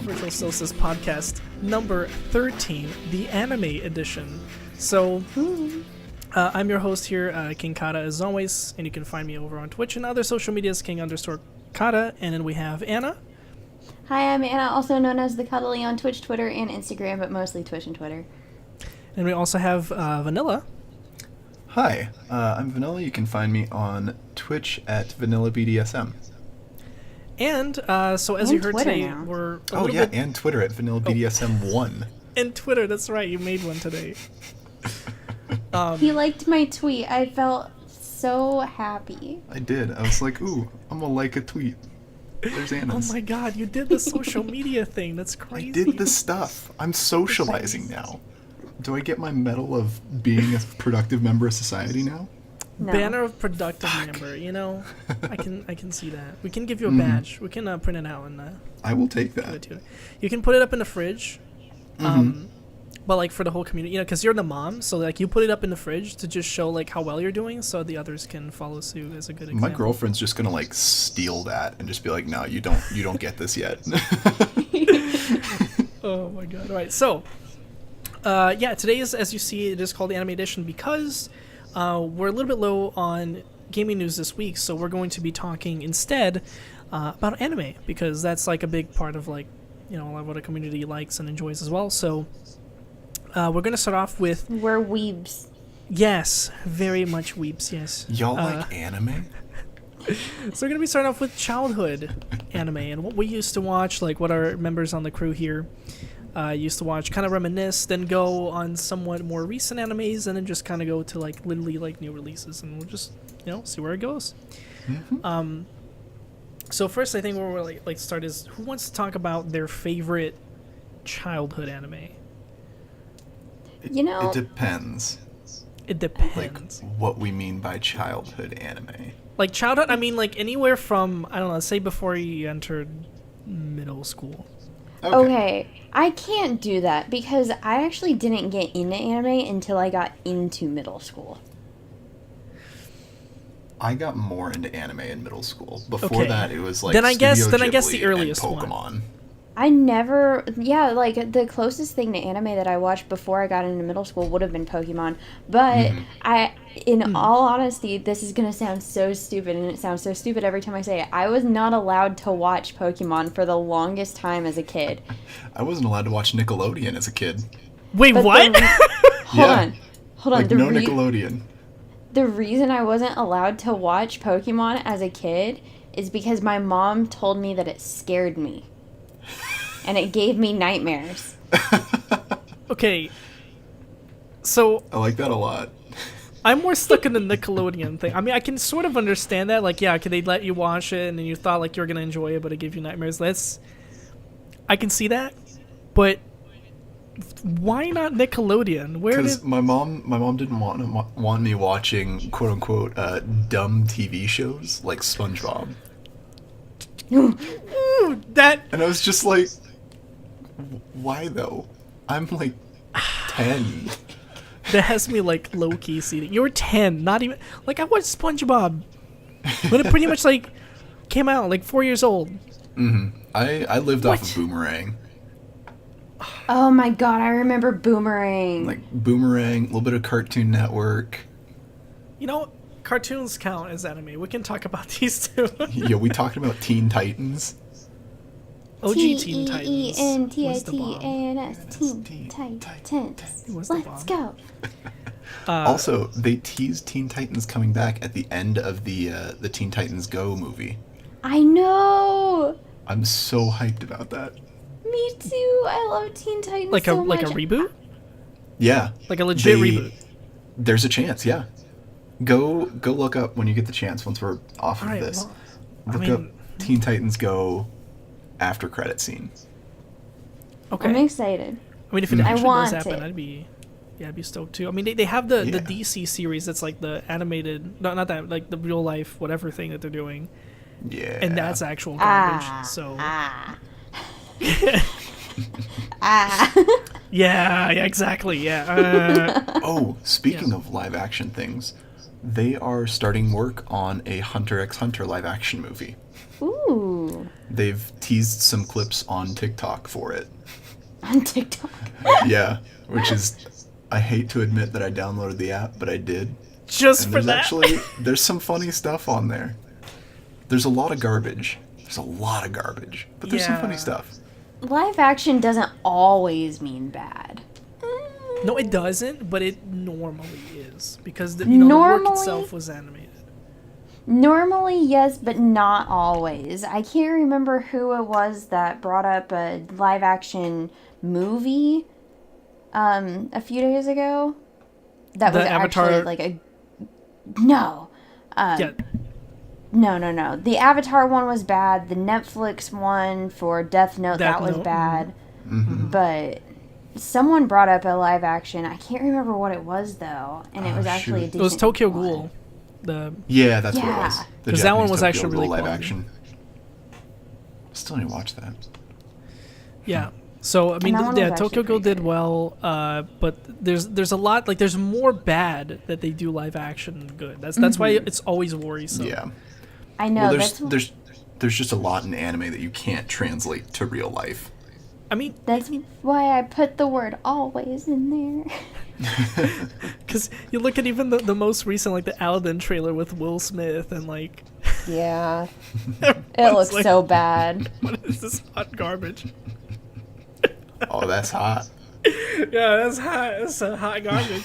Virtual Solstice podcast number 13, the anime edition. So, I'm your host here, King Khada, as always, and you can find me over on Twitch and other social medias, King_Khada, and then we have Anna. Hi, I'm Anna, also known as the Cuddly on Twitch, Twitter, and Instagram, but mostly Twitch and Twitter. And we also have Vanilla. Hi, I'm Vanilla. You can find me on Twitch at VanillaBDSM. And so as you heard Twitter today, now. we're and Twitter at VanillaBDSM1. And Twitter, that's right, you made one today. He liked my tweet. I felt so happy. I did. I was like, ooh, I'm gonna like a tweet. There's Anna's. Oh my god, you did the social media thing. That's crazy. I did the stuff. I'm socializing now. Do I get my medal of being a productive member of society now? No. Banner of productive member, you know? I can see that. We can give you a badge. We can print it out and I will take give it that. to you. You can put it up in the fridge. But like for the whole community, you know, because you're the mom, so like you put it up in the fridge to just show like how well you're doing, so the others can follow suit as a good example. My girlfriend's just gonna like steal that and just be like, no, you don't get this yet. Oh my god! All right, so today is, as you see, it is called the Anime Edition because we're a little bit low on gaming news this week, so we're going to be talking instead about anime because that's like a big part of like, you know, what a community likes and enjoys as well. So we're going to start off with... We're weebs. Yes, very much weeps, yes. Y'all like anime? So we're going to be starting off with childhood anime and what we used to watch, like what our members on the crew here used to watch, kind of reminisce, then go on somewhat more recent animes, and then just kind of go to like literally like new releases, and we'll just, you know, see where it goes. So first, I think where we'll like start is, who wants to talk about their favorite childhood anime? You know... It depends. It depends. Like, what we mean by childhood anime. Like childhood, I mean like anywhere from, I don't know, say before you entered middle school. Okay, I can't do that because I actually didn't get into anime until I got into middle school. I got more into anime in middle school. Before that, it was like then I guess Studio the Ghibli earliest and one. Pokemon. I never... Yeah, like, the closest thing to anime that I watched before I got into middle school would have been Pokemon. But in all honesty, this is going to sound so stupid, and it sounds so stupid every time I say it. I was not allowed to watch Pokemon for the longest time as a kid. I wasn't allowed to watch Nickelodeon as a kid. Wait, But what? Hold on. Like, no Nickelodeon. The reason I wasn't allowed to watch Pokemon as a kid is because my mom told me that it scared me. And it gave me nightmares. Okay, so... I like that a lot. I'm more stuck in the Nickelodeon thing. I mean, I can sort of understand that. Like, yeah, could they let you watch it and then you thought like you were going to enjoy it, but it gave you nightmares? I can see that. But why not Nickelodeon? Because my mom didn't want me watching quote unquote dumb TV shows like SpongeBob. Ooh, that... And I was just like, why though? I'm like 10. That has me like low-key seating. You were 10, not even... Like, I watched SpongeBob when it pretty much like came out, like 4 years old. I lived off of Boomerang. Oh my god, I remember Boomerang. Like Boomerang, a little bit of Cartoon Network. You know, cartoons count as anime. We can talk about these too. Yeah, we talked about Teen Titans. OG Teen Titans was the bomb. T-E-E-N-T-I-T-A-N-S, Teen Titans. It was the Let's bomb. go. Also, they teased Teen Titans coming back at the end of the Teen Titans Go movie. I know! I'm so hyped about that. Me too. I love Teen Titans Like so like much. a reboot? Yeah. Like a legit reboot? There's a chance, yeah. Go look up when you get the chance once we're off of this. Well, look up Teen Titans Go after credit scene. Okay. I'm excited. I mean, if it actually want does happen, it. I'd be stoked too. I mean, they have the DC series that's like the animated, not that, like the real life whatever thing that they're doing. Yeah. And that's actual garbage. Ah. Yeah, exactly. Yeah. Oh, speaking of live action things, They are starting work on a Hunter x Hunter live action movie. Ooh. They've teased some clips on TikTok for it. On TikTok. Yeah, which is, I hate to admit that I downloaded the app, but I did. Just And for there's that. there's some funny stuff on there. There's a lot of garbage. But there's some Yeah. funny stuff. Live action doesn't always mean bad. No, it doesn't, but it normally is because the work Normally? itself was animated. Normally, yes, but not always. I can't remember who it was that brought up a live action movie a few days ago. That The was Avatar- actually like a... No. Yeah, No. The Avatar one was bad. The Netflix one for Death Note, Death that was Note, bad. Mm-hmm. But someone brought up a live action. I can't remember what it was. Though. And it Oh, was actually a shoot. decent it was Tokyo one. Ghoul. The Yeah, that's what it Yeah. was. The 'Cause that one Japanese was Tokyo actually Ghoul really live quality. action. Still need to watch that. yeah. So I mean, that one was yeah, actually Tokyo Ghoul pretty did well, but there's a lot, like there's more bad that they do live action than good. That's why it's always worrisome. Yeah. I know. Well, that's there's just a lot in anime that you can't translate to real life. I mean, That's why I put the word always in there. because you look at even the most recent, like the Aladdin trailer with Will Smith, and like Yeah. It everyone's looks like, so bad. what is this hot garbage? Oh, that's hot. Yeah, that's hot. That's a hot garbage.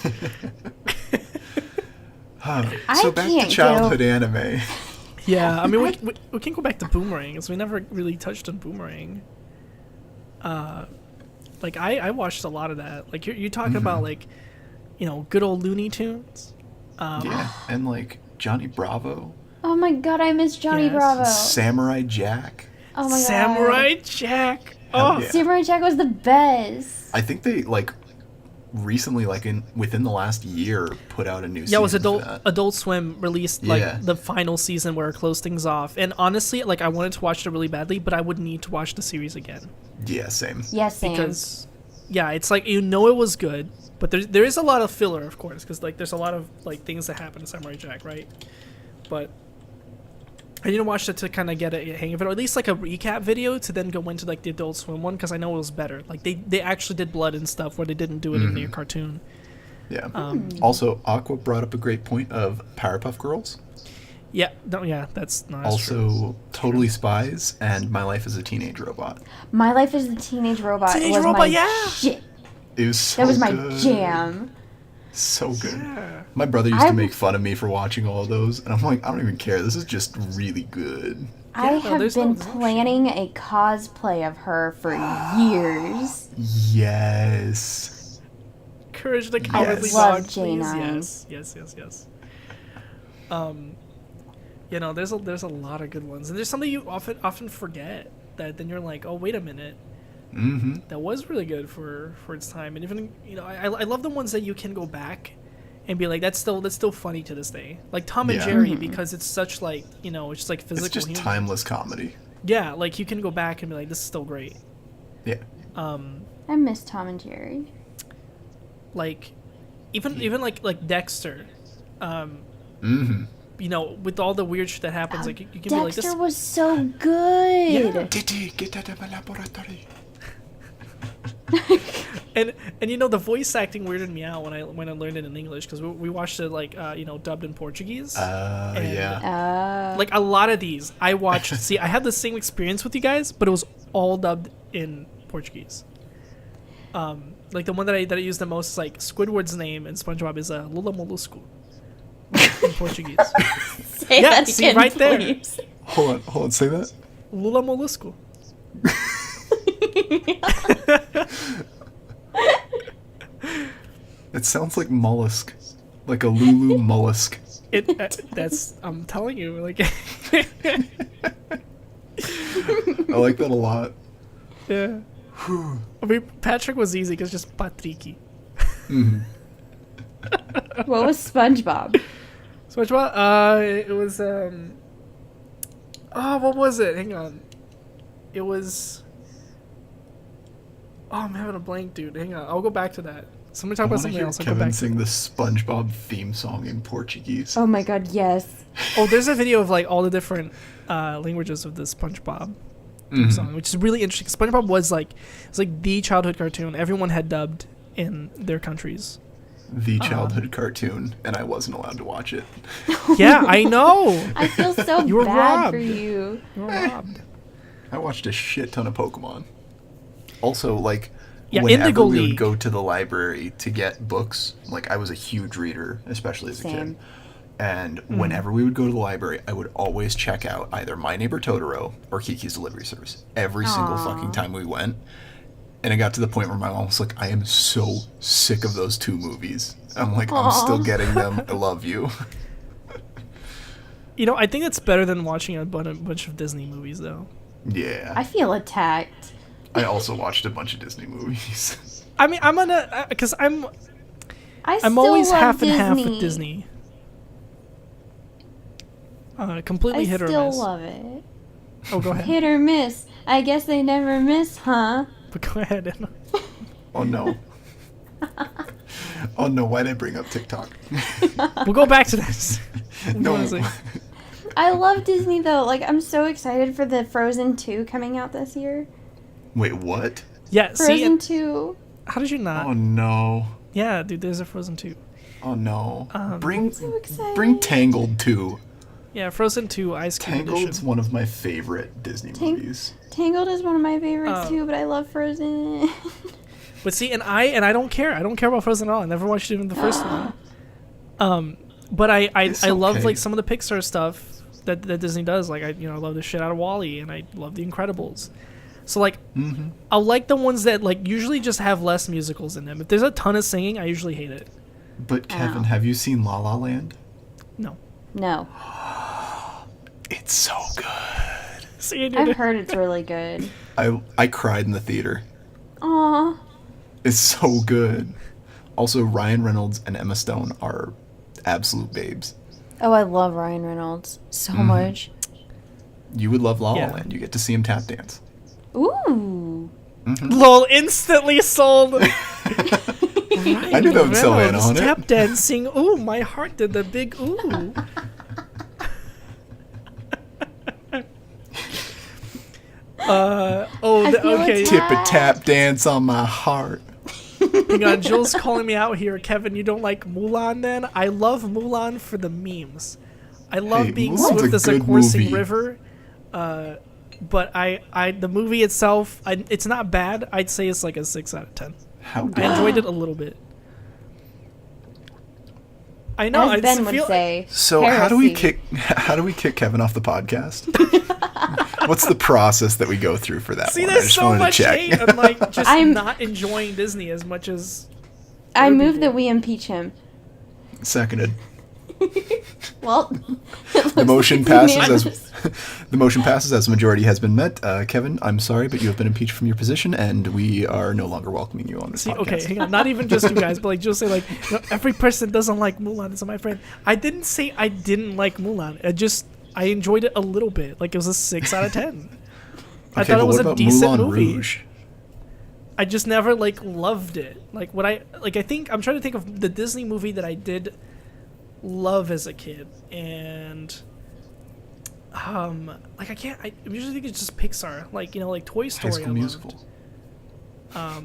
So I back can't to childhood anime. Yeah, I mean, we can go back to Boomerang, because we never really touched on Boomerang. Like, I watched a lot of that. Like, you're talking about, like, good old Looney Tunes. Yeah, and like Johnny Bravo, Oh my god, I miss Johnny Yes. Bravo. Samurai Jack. Oh my god. Samurai Jack. Hell Oh, yeah. Samurai Jack was the best. I think they like recently, like within the last year, put out a new season. yeah, it was for that. Adult Swim released, like, Yeah. the final season where it closed things off. And honestly, like, I wanted to watch it really badly, but I would need to watch the series again. Yeah, same. Yes, same. Because, yeah, it's like, it was good, but there is a lot of filler, of course, because, like, there's a lot of, like, things that happen in Samurai Jack, right? But I need to watch it to kind of get a hang of it, or at least, like, a recap video to then go into, like, the Adult Swim one, because I know it was better. Like, they actually did blood and stuff where they didn't do it in the cartoon. Yeah. Um, Also, Aqua brought up a great point of Powerpuff Girls. Yeah, no, yeah, that's not true. Also, Totally Spies and My Life as a Teenage Robot. My Life as the Teenage Robot Teenage was Robot, my yeah! shit. It was so That was my good. jam. So good. Yeah. My brother used I to w- make fun of me for watching all of those, and I'm like, I don't even care. This is just really good. I no, have there's been no planning a cosplay of her for years. Yes. Courage the Yes. Cowardly Love Dog, J9. please. Yes. There's a lot of good ones, and there's something you often forget that then you're like, oh, wait a minute, Mm-hmm. that was really good for its time. And even I love the ones that you can go back and be like, that's still funny to this day, like Tom and Yeah. Jerry, because it's such like it's just like physical It's just humor. timeless comedy. Yeah, like you can go back and be like, this is still great. Yeah. I miss Tom and Jerry. Like even like Dexter, Mm-hmm. with all the weird shit that happens, like you can be like, Dexter this. was so good. Yeah. Titi, get out of my laboratory. And the voice acting weirded me out when I learned it in English, because we watched it like dubbed in Portuguese. And, Yeah. Like a lot of these I watched. See, I had the same experience with you guys, but it was all dubbed in Portuguese. Like the one that I use the most is like Squidward's name in SpongeBob is Lula Molusco in Portuguese. Say Yeah, that see, again, right there. please. Hold on, say that. Lula Molusco. It sounds like mollusk. Like a Lulu mollusk. That's I'm telling you, like. I like that a lot. Yeah. I mean, Patrick was easy because just Patricky. What was SpongeBob? SpongeBob. It was oh, what was it? Hang on. It was. Oh, I'm having a blank, dude. Hang on. I'll go back to that. Somebody talk I about want to something hear else. I'll go Kevin back to sing it. the SpongeBob theme song in Portuguese. Oh my god, yes. Oh, there's a video of like all the different languages of the SpongeBob theme song, which is really interesting. SpongeBob was like the childhood cartoon. Everyone had dubbed in their countries. The childhood cartoon, and I wasn't allowed to watch it. Yeah, I know. I feel so You were bad for robbed. you. You were robbed. I watched a shit ton of Pokemon. Also, like, Yeah, whenever Indigo we League. would go to the library to get books, like, I was a huge reader, especially as a Same. kid. And whenever we would go to the library, I would always check out either My Neighbor Totoro or Kiki's Delivery Service. Every single fucking time we went. And it got to the point where my mom was like, I am so sick of those two movies. I'm like, I'm still getting them. I love you. You know, I think it's better than watching a bunch of Disney movies, though. Yeah. I feel attacked. I also watched a bunch of Disney movies. I mean, I'm gonna because I'm still always love half Disney. and half with Disney. Completely I hit or still miss. love it. Oh, go ahead. Hit or miss. I guess they never miss, huh? But go ahead. And Oh no. Oh no, why'd I bring up TikTok? we'll go back to this. No. Honestly. I love Disney though. Like, I'm so excited for the Frozen 2 coming out this year. Wait, what? Yeah. See, Frozen and 2. how did you not? Oh no. Yeah, dude. There's a Frozen 2. Oh no. I'm so excited. Bring Tangled too. Yeah, Frozen 2 Ice Cube Tangled's Edition. one of my favorite Disney movies. Tangled is one of my favorites Oh. too, but I love Frozen. But see, and I don't care. I don't care about Frozen at all. I never watched even the first one. But I It's love okay. like some of the Pixar stuff that Disney does. Like I love the shit out of WALL-E, and I love The Incredibles. So like I like the ones that like usually just have less musicals in them. If there's a ton of singing, I usually hate it. But Kevin, Ow. have you seen La La Land? No. No. It's so good. See, I've heard it's really good. I cried in the theater. Aw. It's so good. Also, Ryan Reynolds and Emma Stone are absolute babes. Oh, I love Ryan Reynolds so much. You would love La La Yeah. Land. You get to see him tap dance. Ooh. lol, instantly sold. I knew that would sell in on it. Tap dancing. Ooh, my heart did the big ooh. I feel Okay. attacked. Tip a tap dance on my heart. Hang on, Jill's calling me out here. Kevin, you don't like Mulan then? I love Mulan for the memes. I love Hey, being Mulan's swift a as a good coursing movie. river. But the movie itself, it's not bad. I'd say it's like a 6 out of 10. How I dare enjoyed it a little bit. I know. I As just Ben would feel say. So how do we heresy. kick Kevin off the podcast? What's the process that we go through for that See, one? I there's just so wanted to much check. hate and like just I'm- not enjoying Disney as much as I other move people. that we impeach him. Seconded. Well, The motion it's passes unanimous. as the motion passes as the majority has been met. Kevin, I'm sorry, but you have been impeached from your position, and we are no longer welcoming you on this See, podcast. okay, hang on. Not even just you guys, but like just say like every person doesn't like Mulan. It's my friend. I didn't say I didn't like Mulan. I enjoyed it a little bit. Like it was a 6 out of 10. I Okay, thought but it was what a about decent Moulin movie. Rouge? I just never like loved it. Like what I think I'm trying to think of the Disney movie that I did love as a kid, and like I usually think it's just Pixar. Like like Toy High Story. School I Musical. loved. Oh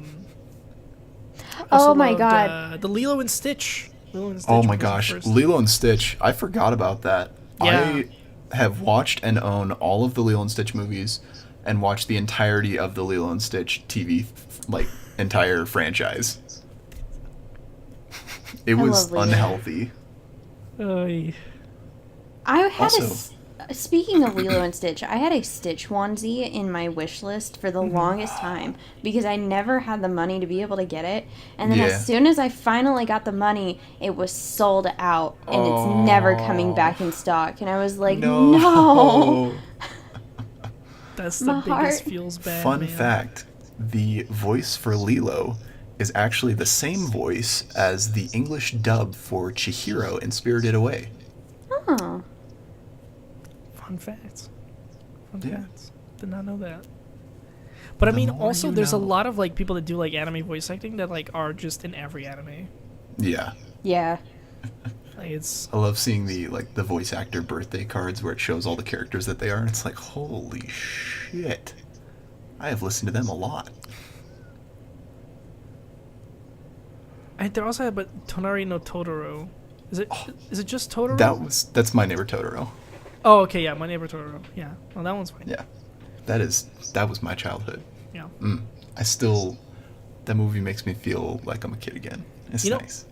Also my loved, God. the Lilo and Stitch. Oh my was the gosh, first. Lilo and Stitch. I forgot about that. Yeah. I have watched and own all of the Lilo and Stitch movies and watched the entirety of the Lilo and Stitch TV, like, entire franchise. It was love Lilo. unhealthy. Ay. I had Also- speaking of Lilo and Stitch, I had a Stitch onesie in my wish list for the longest time because I never had the money to be able to get it. And then Yeah. as soon as I finally got the money, it was sold out and it's never coming back in stock. And I was like, no. That's the My biggest heart. feels bad. Fun man. fact, the voice for Lilo is actually the same voice as the English dub for Chihiro in Spirited Away. Oh. Fun facts. Fun Yeah. facts. Did not know that. But I The mean, more also you there's a know. lot of like people that do like anime voice acting that like are just in every anime. Yeah. Yeah. Like it's I love seeing the voice actor birthday cards where it shows all the characters that they are, and it's like, holy shit. I have listened to them a lot. they also have but Tonari no Totoro. Is it just Totoro? That's My Neighbor Totoro. Oh, okay, yeah, My Neighbor Totoro. Yeah, well, that one's fine. Yeah. That was my childhood. Yeah. That movie makes me feel like I'm a kid again. It's You know, nice.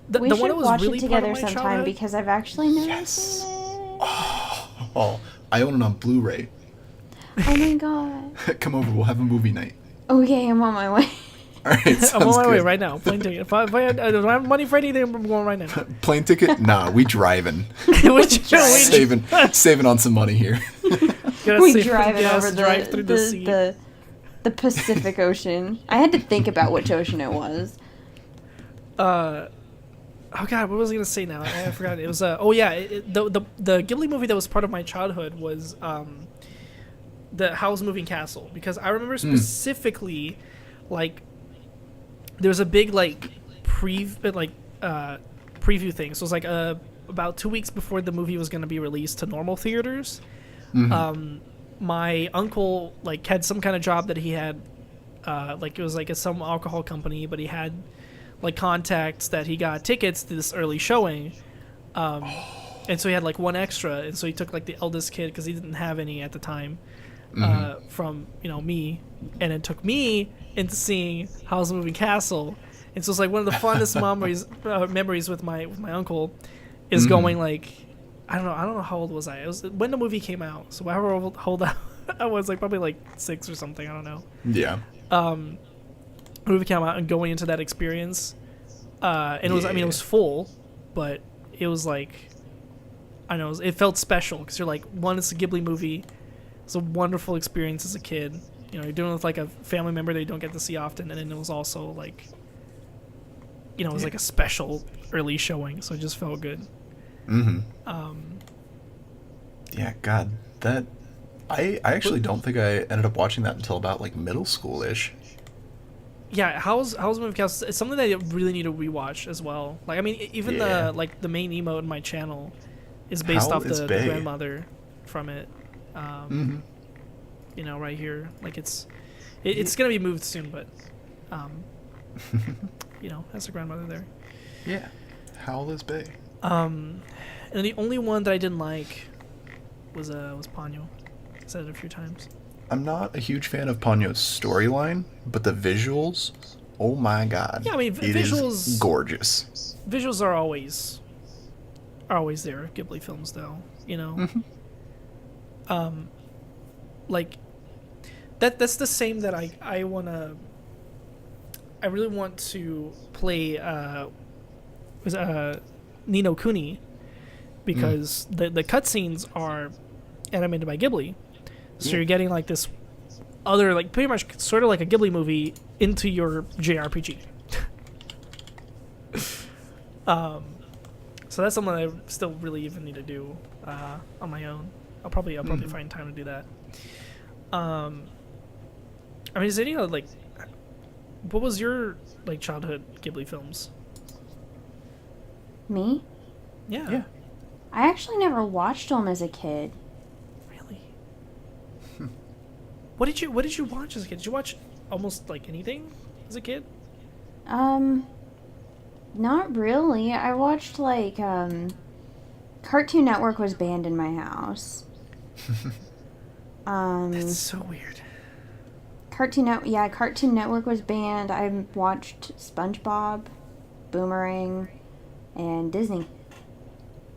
The We one should that was watch really it part together of my sometime childhood. because I've actually never Yes. seen it. Oh, I own it on Blu-ray. Oh my god. Come over, we'll have a movie night. Okay, I'm on my way. All right, sounds I'm on my good. way right now. Plane ticket. If I don't have money for anything, I'm going right now. Plane ticket? Nah, we driving. saving on some money here. We driving over drive through the sea. the Pacific Ocean. I had to think about which ocean it was. Oh god, what was I gonna say now? I forgot. It was the Ghibli movie that was part of my childhood was the Howl's Moving Castle, because I remember specifically like there was a big like preview thing. So it was like about 2 weeks before the movie was gonna be released to normal theaters. My uncle like had some kind of job that he had like it was like some alcohol company, but he had like contacts that he got tickets to this early showing, and so he had like one extra, and so he took like the eldest kid because he didn't have any at the time from me, and it took me into seeing Howl's Moving Castle, and so it's like one of the fondest memories with my uncle is going like I don't know how old was I? It was when the movie came out, so however old I was, like probably like 6 or something, I don't know. Yeah. Movie came out and going into that experience, and it was it was full, but it was like I know it felt special because you're like, one, it's a Ghibli movie, it's a wonderful experience as a kid, you're doing it with like a family member that you don't get to see often, and then it was also like it was like a special early showing, so it just felt good. Yeah, God, that I actually don't think I ended up watching that until about like middle school-ish. Yeah, Howl's Moving Castle, it's something that you really need to rewatch as well. Like, I mean, even the main emote in my channel is based off the grandmother from it. Right here. Like, it's gonna be moved soon, but that's the grandmother there. Yeah. Howl is Bay. And the only one that I didn't like was Ponyo. I said it a few times. I'm not a huge fan of Ponyo's storyline, but the visuals, oh my god. Yeah, I mean, it visuals is gorgeous. Visuals are always there. Ghibli films, though, like that's the same that I really want to play Ni no Kuni, because the cutscenes are animated by Ghibli. So you're getting like this other, like pretty much sort of like a Ghibli movie into your JRPG. So that's something I still really even need to do on my own. I'll probably find time to do that. I mean, is there any like, what was your like childhood Ghibli films? Me? Yeah. I actually never watched them as a kid. Really? What did you watch as a kid? Did you watch almost like anything as a kid? Not really. I watched like Cartoon Network was banned in my house. That's so weird. Cartoon Network was banned. I watched SpongeBob, Boomerang, and Disney.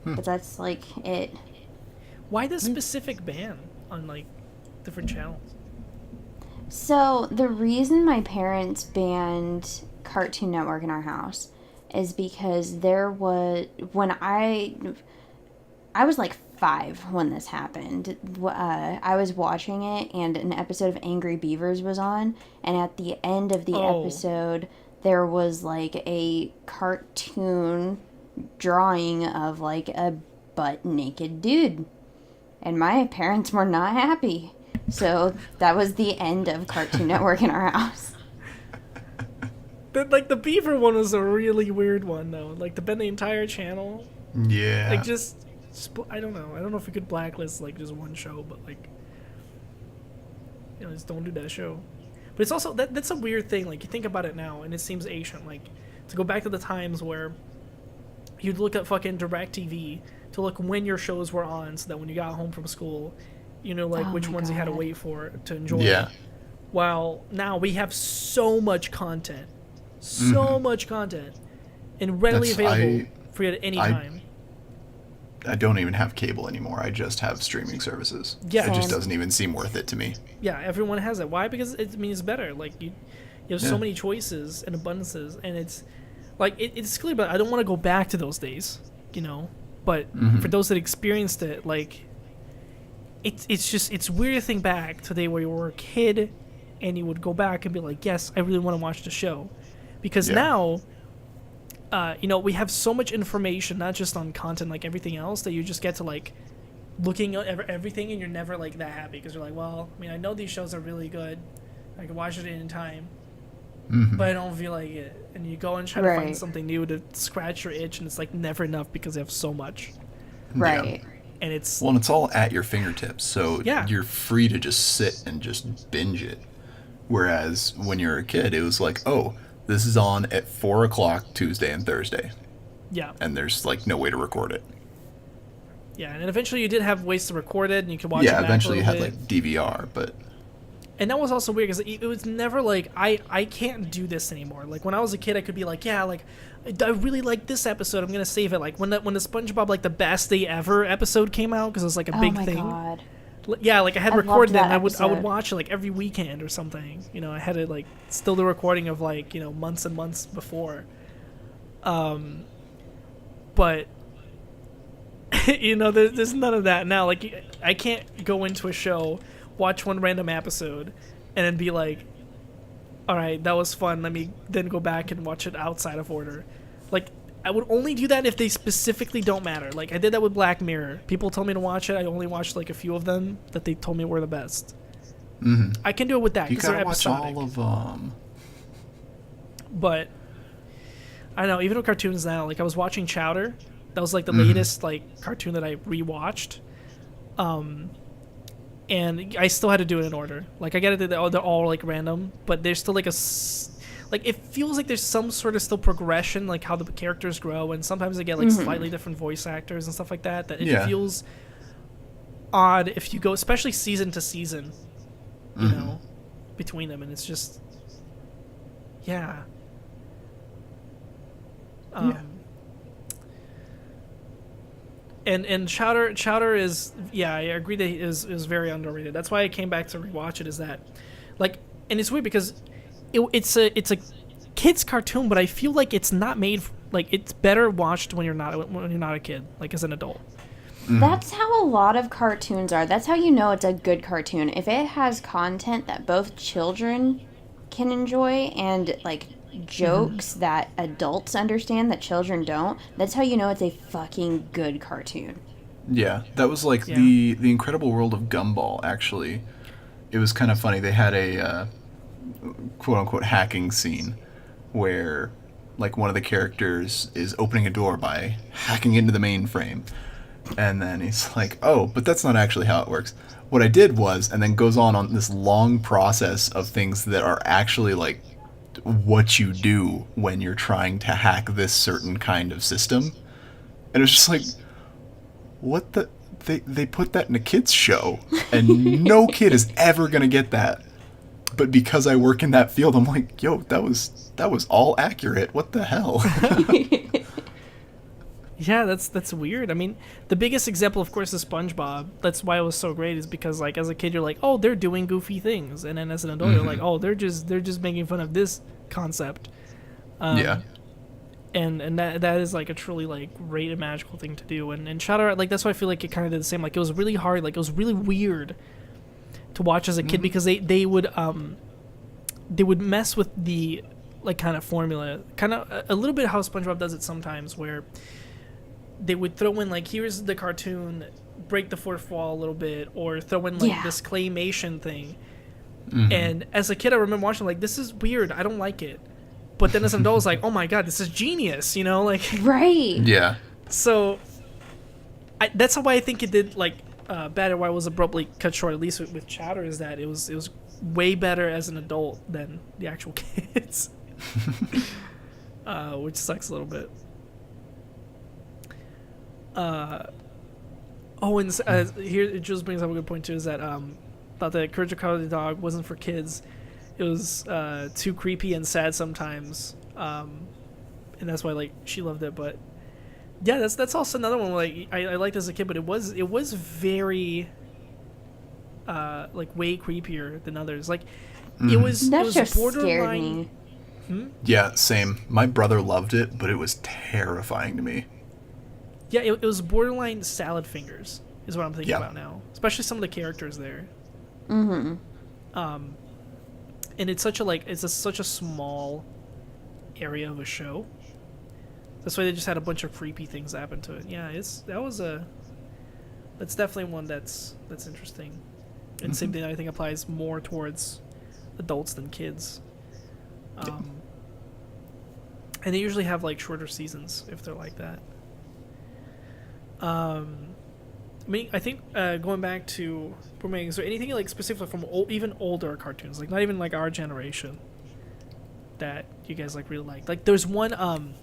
But that's like it. Why the specific ban on like different channels? So the reason my parents banned Cartoon Network in our house is because there was, when I was like 5 when this happened. I was watching it and an episode of Angry Beavers was on, and at the end of the episode there was like a cartoon drawing of like a butt naked dude, and my parents were not happy. So that was the end of Cartoon Network in our house. The Beaver one was a really weird one, though. Like, to bend the entire channel. Yeah. Like, I don't know. I don't know if we could blacklist, like, just one show, but, like, just don't do that show. But it's also, that's a weird thing. Like, you think about it now, and it seems ancient. Like, to go back to the times where you'd look at fucking DirecTV to look when your shows were on, so that when you got home from school, which ones you had to wait for to enjoy. Yeah. While now we have so much content. Much content. And readily available for you at any time. I don't even have cable anymore. I just have streaming services. Yeah. It just doesn't even seem worth it to me. Yeah, everyone has it. Why? Because it means better. Like, you have so many choices and abundances, and it's like it's clear, but I don't want to go back to those days, But for those that experienced it, like, it's weird to think back to the day where you were a kid and you would go back and be like, yes, I really want to watch the show. Because now, we have so much information, not just on content, like everything else, that you just get to, like, looking at everything, and you're never, like, that happy. Because you're like, well, I know these shows are really good. I can watch it in time. But I don't feel like it. And you go and try to find something new to scratch your itch, and it's, like, never enough because you have so much. Right. Yeah. And it's... Well, and it's all at your fingertips, so you're free to just sit and just binge it. Whereas when you're a kid, it was like, oh, this is on at 4 o'clock Tuesday and Thursday. Yeah. And there's, like, no way to record it. Yeah, and eventually you did have ways to record it, and you could watch it back. Yeah, eventually you had, like, DVR, but... And that was also weird, because it was never like, I can't do this anymore. Like, when I was a kid, I could be like, yeah, like, I really like this episode, I'm going to save it. Like, when the SpongeBob, like, the Best Day Ever episode came out, because it was, like, a big thing. Oh, my God. Yeah, like, I had recorded it, and I would watch it, like, every weekend or something. I had it, like, still the recording of, like, months and months before. But, there's none of that now. Like, I can't go into a show, watch one random episode, and then be like, all right, that was fun, let me then go back and watch it outside of order. Like, I would only do that if they specifically don't matter. Like, I did that with Black Mirror. People told me to watch it. I only watched, like, a few of them that they told me were the best. I can do it with that because they're episodic. You gotta watch all of them. But I don't know, even with cartoons now, like, I was watching Chowder. That was, like, the latest, like, cartoon that I rewatched. And I still had to do it in order. Like, I get it that they're all, like, random, but there's still, like, like, it feels like there's some sort of still progression, like, how the characters grow, and sometimes they get, like, slightly different voice actors and stuff like that, that it feels odd if you go, especially season to season, you know, between them, and it's just, yeah. And Chowder is, yeah, I agree that he is very underrated. That's why I came back to rewatch it. Is that, like, and it's weird because it's a kids cartoon, but I feel like it's not made like it's better watched when you're not a kid, like as an adult. That's how a lot of cartoons are. That's how you know it's a good cartoon. If it has content that both children can enjoy and, like, jokes that adults understand that children don't, that's how you know it's a fucking good cartoon. Yeah, that was like the Incredible World of Gumball, actually. It was kind of funny. They had a quote-unquote hacking scene where, like, one of the characters is opening a door by hacking into the mainframe. And then he's like, oh, but that's not actually how it works. What I did was, and then goes on this long process of things that are actually, like, what you do when you're trying to hack this certain kind of system. And it's just like, what the... They put that in a kid's show, and no kid is ever going to get that. But because I work in that field, I'm like, yo, that was all accurate. What the hell? Yeah, that's weird. I mean, the biggest example, of course, is SpongeBob. That's why it was so great, is because, like, as a kid, you're like, oh, they're doing goofy things, and then as an adult, you're like, oh, they're just making fun of this concept. Yeah. And that is, like, a truly, like, great and magical thing to do. And Chowder, like, that's why I feel like it kind of did the same. Like, it was really hard. Like, it was really weird to watch as a kid because they would mess with the, like, kind of formula, kind of a little bit how SpongeBob does it sometimes, where they would throw in, like, here's the cartoon break the fourth wall a little bit or throw in like this claymation thing. And as a kid, I remember watching like, this is weird. I don't like it. But then as an adult, I was like, oh my god, this is genius. You know, like Right. Yeah. So that's why I think it did like better. Why it was abruptly cut short, at least with Chatter, is that it was way better as an adult than the actual kids, which sucks a little bit. Here it just brings up a good point too, is that thought that Courage the Cowardly Dog wasn't for kids. It was too creepy and sad sometimes, and that's why like she loved it. But yeah, that's also another one where, like I liked as a kid, but it was very like way creepier than others. Like it was borderline. Yeah, same. My brother loved it, but it was terrifying to me. Yeah, it was borderline Salad Fingers is what I'm thinking about now, especially some of the characters there. And it's such a small area of a show. That's why they just had a bunch of creepy things happen to it. Yeah, that's definitely one that's interesting. And same thing I think applies more towards adults than kids. And they usually have like shorter seasons if they're like that. I mean, I think going back to Boomerang, is there anything like specific from even older cartoons, like not even like our generation, that you guys like really like? Like there's one,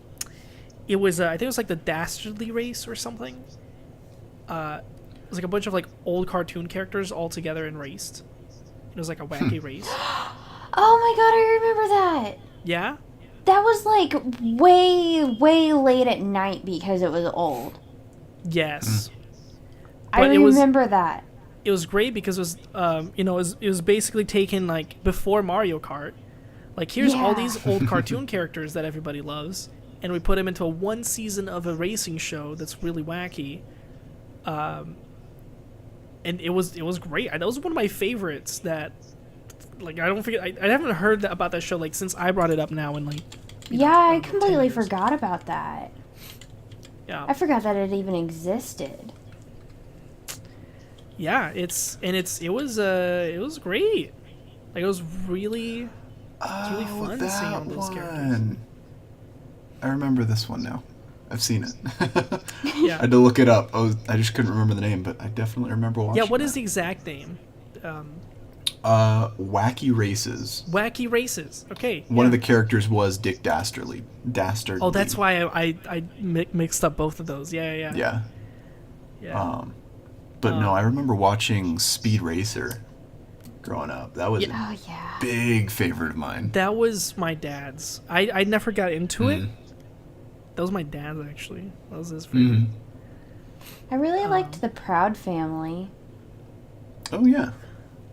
it was I think it was like the Dastardly Race or something. It was like a bunch of like old cartoon characters all together and raced. It was like a wacky race. Oh my god, I remember that. Yeah. That was like way late at night because it was old. Yes. I remember that. It was great because it was, it was basically taken like before Mario Kart. Like here's all these old cartoon characters that everybody loves, and we put them into one season of a racing show that's really wacky. And it was great. That was one of my favorites. That like I haven't heard about that show like since I brought it up now and like. I completely forgot about that. Yeah. I forgot that it even existed. Yeah, it was great. Like it was really fun seeing all those characters. I remember this one now. I've seen it. Yeah. I had to look it up. I just couldn't remember the name, but I definitely remember watching it. Yeah, what is the exact name? Wacky Races. Wacky Races. Okay. One of the characters was Dick Dastardly. Oh, that's why I mixed up both of those. Yeah. Yeah. Yeah. But no, I remember watching Speed Racer growing up. That was a big favorite of mine. That was my dad's. I never got into it. That was my dad's, actually. That was his favorite. I really liked the Proud Family. Oh, yeah.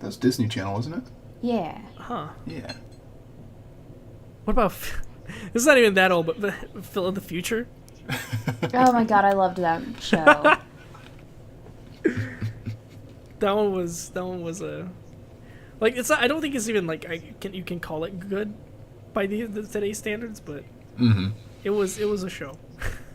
That was Disney Channel, wasn't it? Yeah. Huh. Yeah. What about... This is not even that old, but Phil of the Future? Oh my god, I loved that show. That one was a... Like, it's not, I don't think it's even, like, you can call it good by the today's standards, but it was a show.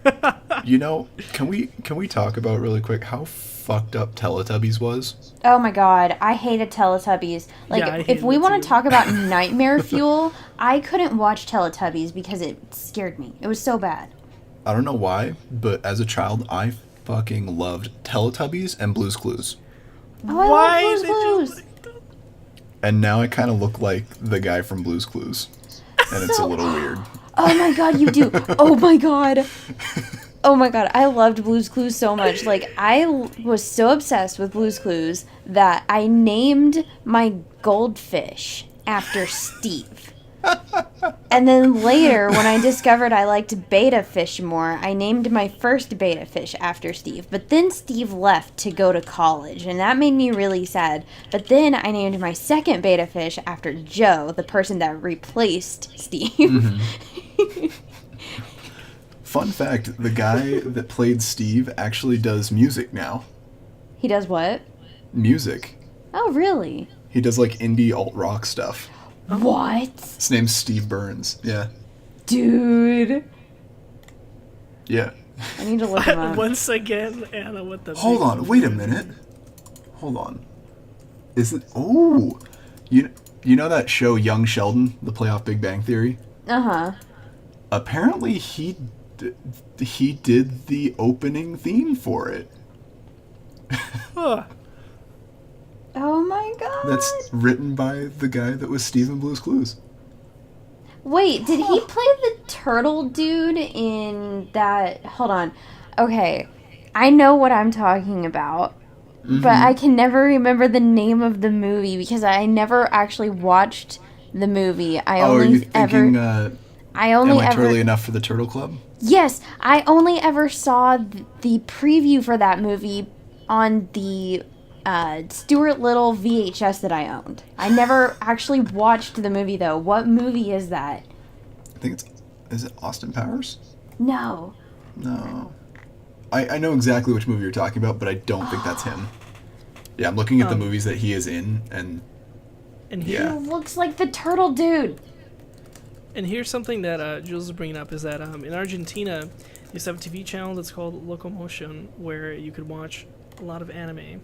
Can we talk about really quick how fucked up Teletubbies was? Oh my god, I hated Teletubbies. Like, if we want to talk about nightmare fuel, I couldn't watch Teletubbies because it scared me. It was so bad. I don't know why, but as a child, I fucking loved Teletubbies and Blue's Clues. Oh, I love Blue's Clues. And now I kind of look like the guy from Blue's Clues. And it's a little weird. Oh my god, you do. Oh my god. Oh my god, I loved Blue's Clues so much. Like, I was so obsessed with Blue's Clues that I named my goldfish after Steve. And then later, when I discovered I liked beta fish more, I named my first beta fish after Steve. But then Steve left to go to college, and that made me really sad. But then I named my second beta fish after Joe, the person that replaced Steve. Fun fact, the guy that played Steve actually does music now. He does what? Music. Oh, really? He does like indie alt-rock stuff. What? His name's Steve Burns. Yeah. Dude. Yeah. I need to look him up. Once again, Anna with the... Hold on, wait a minute. Hold on. Is it... Oh! You know that show Young Sheldon, the playoff Big Bang Theory? Uh-huh. Apparently he did the opening theme for it. Huh. Oh my god. That's written by the guy that was Steve in Blue's Clues. Wait, did he play the turtle dude in that... Hold on. Okay. I know what I'm talking about. Mm-hmm. But I can never remember the name of the movie because I never actually watched the movie. Are you thinking, Am I Turtly Enough for the Turtle Club? Yes, I only ever saw the preview for that movie on the Stuart Little VHS that I owned. I never actually watched the movie, though. What movie is that? I think is it Austin Powers? No. No. I know exactly which movie you're talking about, but I don't think that's him. Yeah, I'm looking at the movies that he is in, and he looks like the turtle dude. And here's something that Jules is bringing up, is that in Argentina, they used to have a TV channel that's called Locomotion, where you could watch a lot of anime.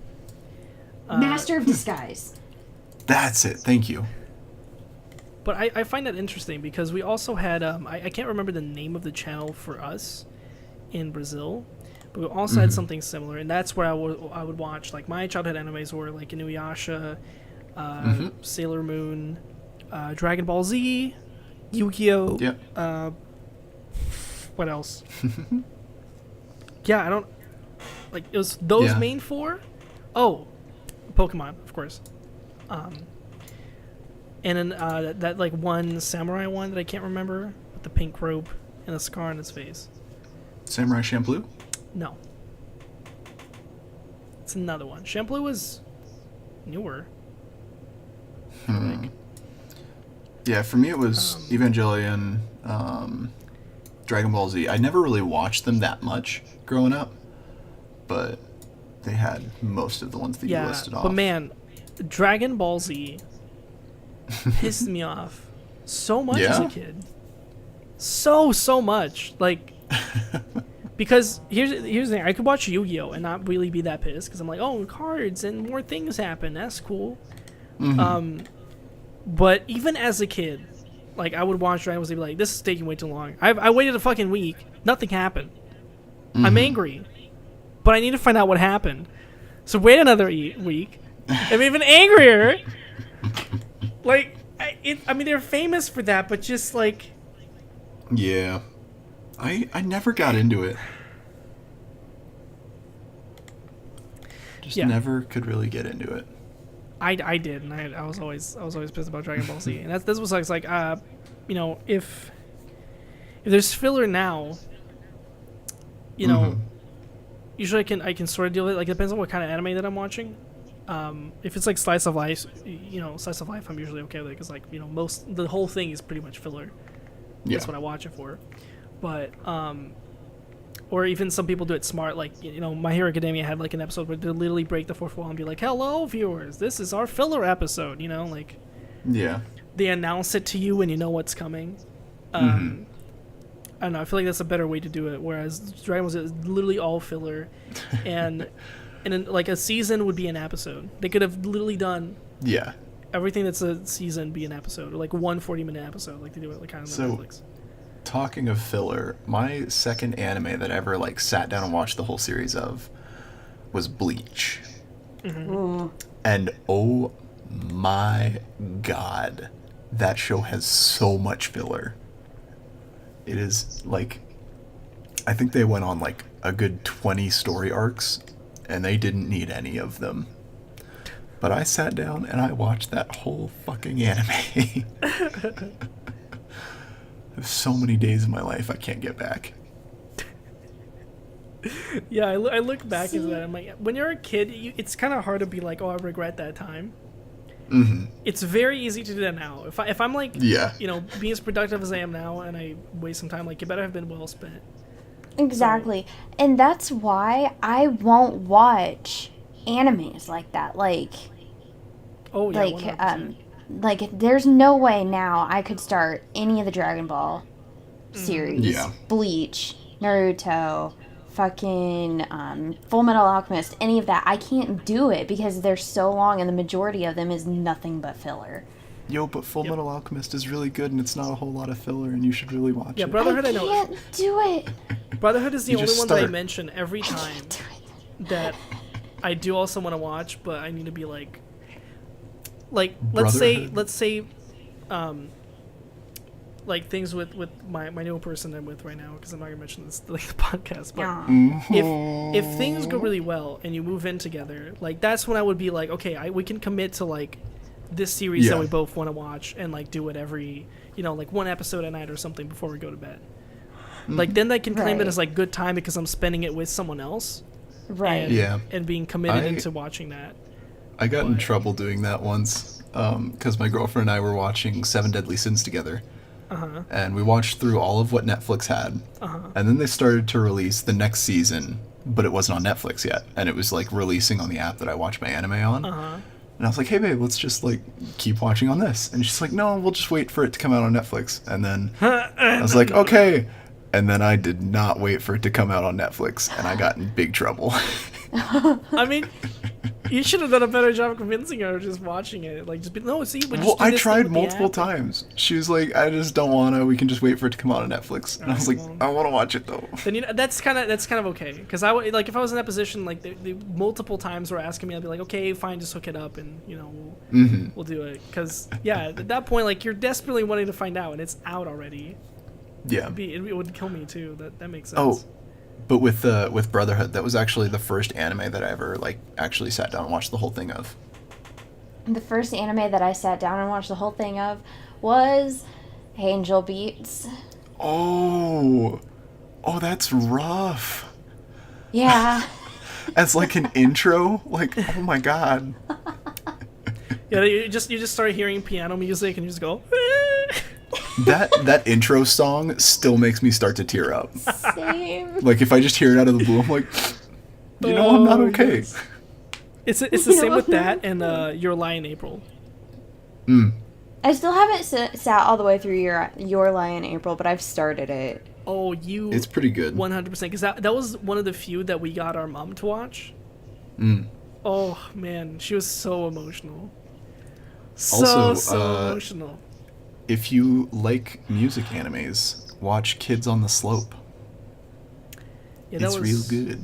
Master of Disguise. That's it, thank you. But I find that interesting, because we also had, I can't remember the name of the channel for us in Brazil, but we also had something similar, and that's where I would watch, like, my childhood animes were, like, Inuyasha, Sailor Moon, Dragon Ball Z, Yu-Gi-Oh! Yep. What else? Yeah, I don't... Like, it was those main four? Oh, Pokemon, of course. And then that, like, one samurai one that I can't remember, with the pink robe and a scar on its face. Samurai Champloo? No. It's another one. Champloo was newer. Yeah, for me it was Evangelion, Dragon Ball Z. I never really watched them that much growing up, but they had most of the ones that you listed off. But man, Dragon Ball Z pissed me off so much as a kid. So much. Like, because here's the thing. I could watch Yu-Gi-Oh! And not really be that pissed, because I'm like, oh, cards and more things happen. That's cool. But even as a kid, like, I would watch Dragon Ball Z and be like, this is taking way too long. I waited a fucking week. Nothing happened. I'm angry. But I need to find out what happened. So wait another week. I'm even angrier. Like, I mean, they're famous for that, but just, like... Yeah. I never got into it. Just never could really get into it. I did, and I was always pissed about Dragon Ball Z, and this was like you know, if there's filler now, you know, usually I can sort of deal with it. Like, it depends on what kind of anime that I'm watching. If it's like slice of life, I'm usually okay with it, because, like, you know, the whole thing is pretty much filler. Yeah. That's what I watch it for. But or even some people do it smart, like, you know, My Hero Academia had, like, an episode where they literally break the fourth wall and be like, hello viewers, this is our filler episode, you know, like, they announce it to you and you know what's coming. I don't know, I feel like that's a better way to do it, whereas Dragon Ball Z is literally all filler, and then, like, a season would be an episode. They could have literally done everything that's a season be an episode, or like 1 40-minute episode, like they do it, like, kind of on Netflix. Talking of filler, my second anime that I ever, like, sat down and watched the whole series of was Bleach. And oh my god, that show has so much filler. It is, like, I think they went on, like, a good 20 story arcs, and they didn't need any of them. But I sat down and I watched that whole fucking anime. There's so many days in my life I can't get back. Yeah, I look back at that. I'm like, when you're a kid, it's kind of hard to be like, oh, I regret that time. It's very easy to do that now. If I'm like, you know, being as productive as I am now, and I waste some time, like, it better have been well spent. Exactly. And that's why I won't watch animes like that. Like, like, there's no way now I could start any of the Dragon Ball series, Bleach, Naruto, fucking Full Metal Alchemist, any of that. I can't do it because they're so long and the majority of them is nothing but filler. Yo, but Full Metal Alchemist is really good, and it's not a whole lot of filler, and you should really watch it. Brotherhood, I I know. can't do it. Brotherhood is the You only just one that I start. mention every I time can't do it. that I do also want to watch, but I need to be like let's Brotherhood. say, like things with my new person I'm with right now, because I'm not gonna mention this like the podcast, but Aw. if things go really well and you move in together, like that's when I would be like, okay, we can commit to like this series that Yeah. we both want to watch and like do it every, like one episode a night or something before we go to bed. Like then I can claim it Right. as like good time because I'm spending it with someone else. Right. And, Yeah. and being committed I- into watching that. I got in But- trouble doing that once, because my girlfriend and I were watching Seven Deadly Sins together. And we watched through all of what Netflix had. And then they started to release the next season, but it wasn't on Netflix yet. And it was like releasing on the app that I watch my anime on. And I was like, hey babe, let's just like keep watching on this. And she's like, no, we'll just wait for it to come out on Netflix. And then I was like, okay. And then I did not wait for it to come out on Netflix, and I got in big trouble. I mean, you should have done a better job of convincing her just watching it. Like, just be, no, see, we just Well, do I this thing tried with the multiple app. times. She was like, I just don't want to. We can just wait for it to come out on Netflix. And I was like, Alright, I want to watch it though. Then that's kind of okay, because like if I was in that position, like the multiple times were asking me, I'd be like, okay, fine, just hook it up, and we'll do it. Because at that point, like you're desperately wanting to find out, and it's out already. Yeah. It would kill me too. That makes sense. Oh, but with Brotherhood, that was actually the first anime that I ever like actually sat down and watched the whole thing of. The first anime that I sat down and watched the whole thing of was Angel Beats. Oh, that's rough. Yeah. As like an intro, like oh my god. Yeah, you just start hearing piano music, and you just go. That intro song still makes me start to tear up. Same. Like if I just hear it out of the blue, I'm like, I'm not okay. Yes. It's the same with that and Your Lie in April. I still haven't sat all the way through your Lie in April, but I've started it. Oh, It's pretty good. 100%, because that was one of the few that we got our mom to watch. Oh man, she was so emotional. So emotional. If you like music animes, watch Kids on the Slope. Yeah, that It's was real good.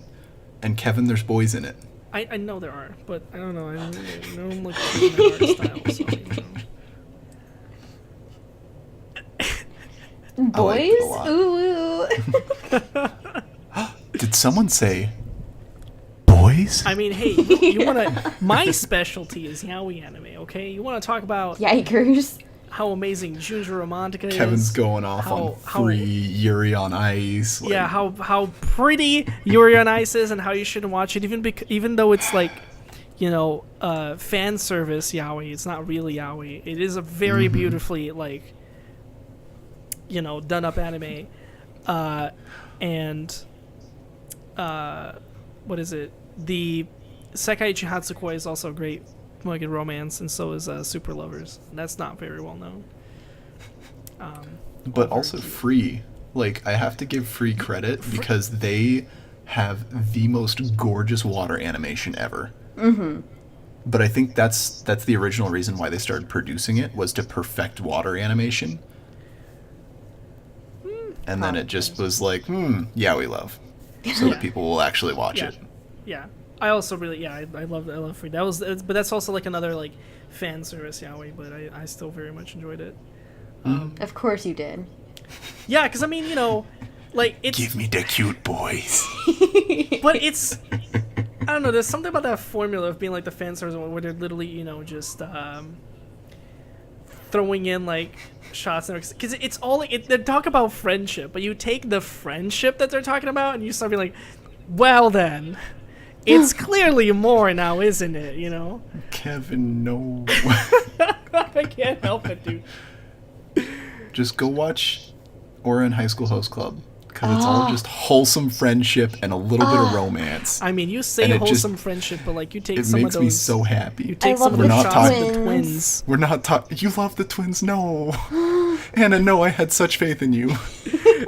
And Kevin, there's boys in it. I know there are, but I don't know. I don't look at my art style. So, Boys? I like it a Ooh. Did someone say boys? I mean, hey, you want to? My specialty is yaoi anime. Okay, you want to talk about Yikers. how amazing Junjo Romantica is? Kevin's going off on free Yuri on Ice. Yeah, how pretty Yuri on Ice is, and how you shouldn't watch it, even though it's like, fan service yaoi. It's not really yaoi. It is a very beautifully like, done up anime, and what is it? The Sekaiichi Hatsukoi is also a great fucking romance, and so is Super Lovers. That's not very well known. But also free. Like, I have to give free credit because they have the most gorgeous water animation ever. But I think that's the original reason why they started producing it, was to perfect water animation. And then it just was like, yeah, we love. So that people will actually watch it. Yeah. I also really, I love free. But that's also like another like fan service yaoi, but I still very much enjoyed it. Of course you did. Yeah, because I mean, like it's. Give me the cute boys. But it's. I don't know. There's something about that formula of being like the fan service one where they're literally, just throwing in like shots and because it's all like they talk about friendship, but you take the friendship that they're talking about and you start being like, well then, it's clearly more now, isn't it? Kevin, no. I can't help it, dude. Just go watch Ouran High School Host Club. Because it's all just wholesome friendship and a little bit of romance. I mean, you say And it wholesome friendship, but like you take It some of makes those. me so happy. You take I some love of the the shots of the twins. twins. We're not talking. You love the twins? No. Anna, no, I had such faith in you.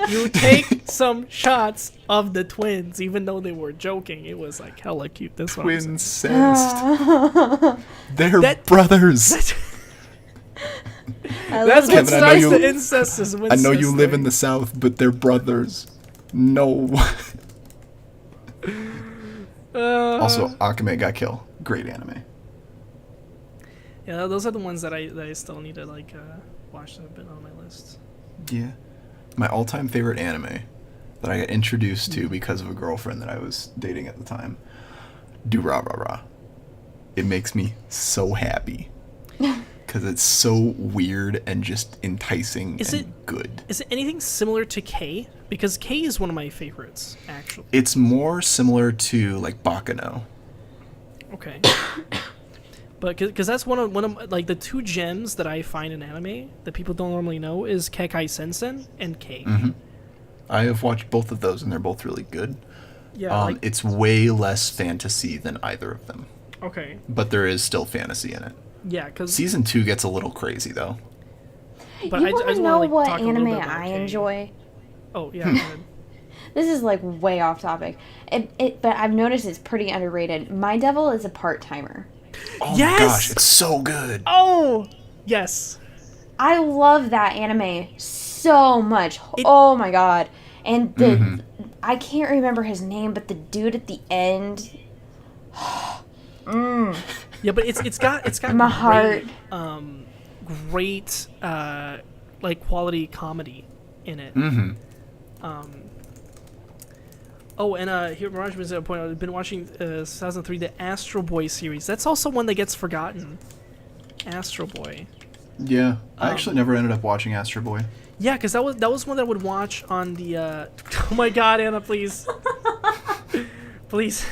You take some shots of the twins, even though they were joking. It was like hella cute. That's what I'm saying. Twincest. They're brothers. That's what Kevin, I know starts you- the incest is when I know you live in the South, but they're brothers. No. Also, Akame ga Kill. Great anime. Yeah, those are the ones that I still need to like watch that have been on my list. Yeah. My all-time favorite anime that I got introduced to because of a girlfriend that I was dating at the time. Durarara. It makes me so happy. Because it's so weird and just enticing good. Is it anything similar to K? Because K is one of my favorites, actually. It's more similar to, like, Bakano. Okay. But because that's one of like the two gems that I find in anime that people don't normally know is Kekai Sensen and K. Mm-hmm. I have watched both of those, and they're both really good. Yeah. It's way less fantasy than either of them. Okay. But there is still fantasy in it. Yeah, because Season 2 gets a little crazy, though. But you I want just to wanna, know like, what talk a little anime bit about I K. enjoy? Oh yeah. Go ahead. This is like way off topic. But I've noticed it's pretty underrated. My Devil is a part-timer. Oh Yes! my gosh, it's so good. Oh yes. I love that anime so much. Oh my god. And the I can't remember his name, but the dude at the end. Yeah, but it's got My heart. great like quality comedy in it. Oh, and here Mirage was at a point. I've been watching 2003 the Astro Boy series. That's also one that gets forgotten. Astro Boy. Yeah, I actually never ended up watching Astro Boy. Yeah, because that was one that I would watch on the. Oh my God, Anna, please, please.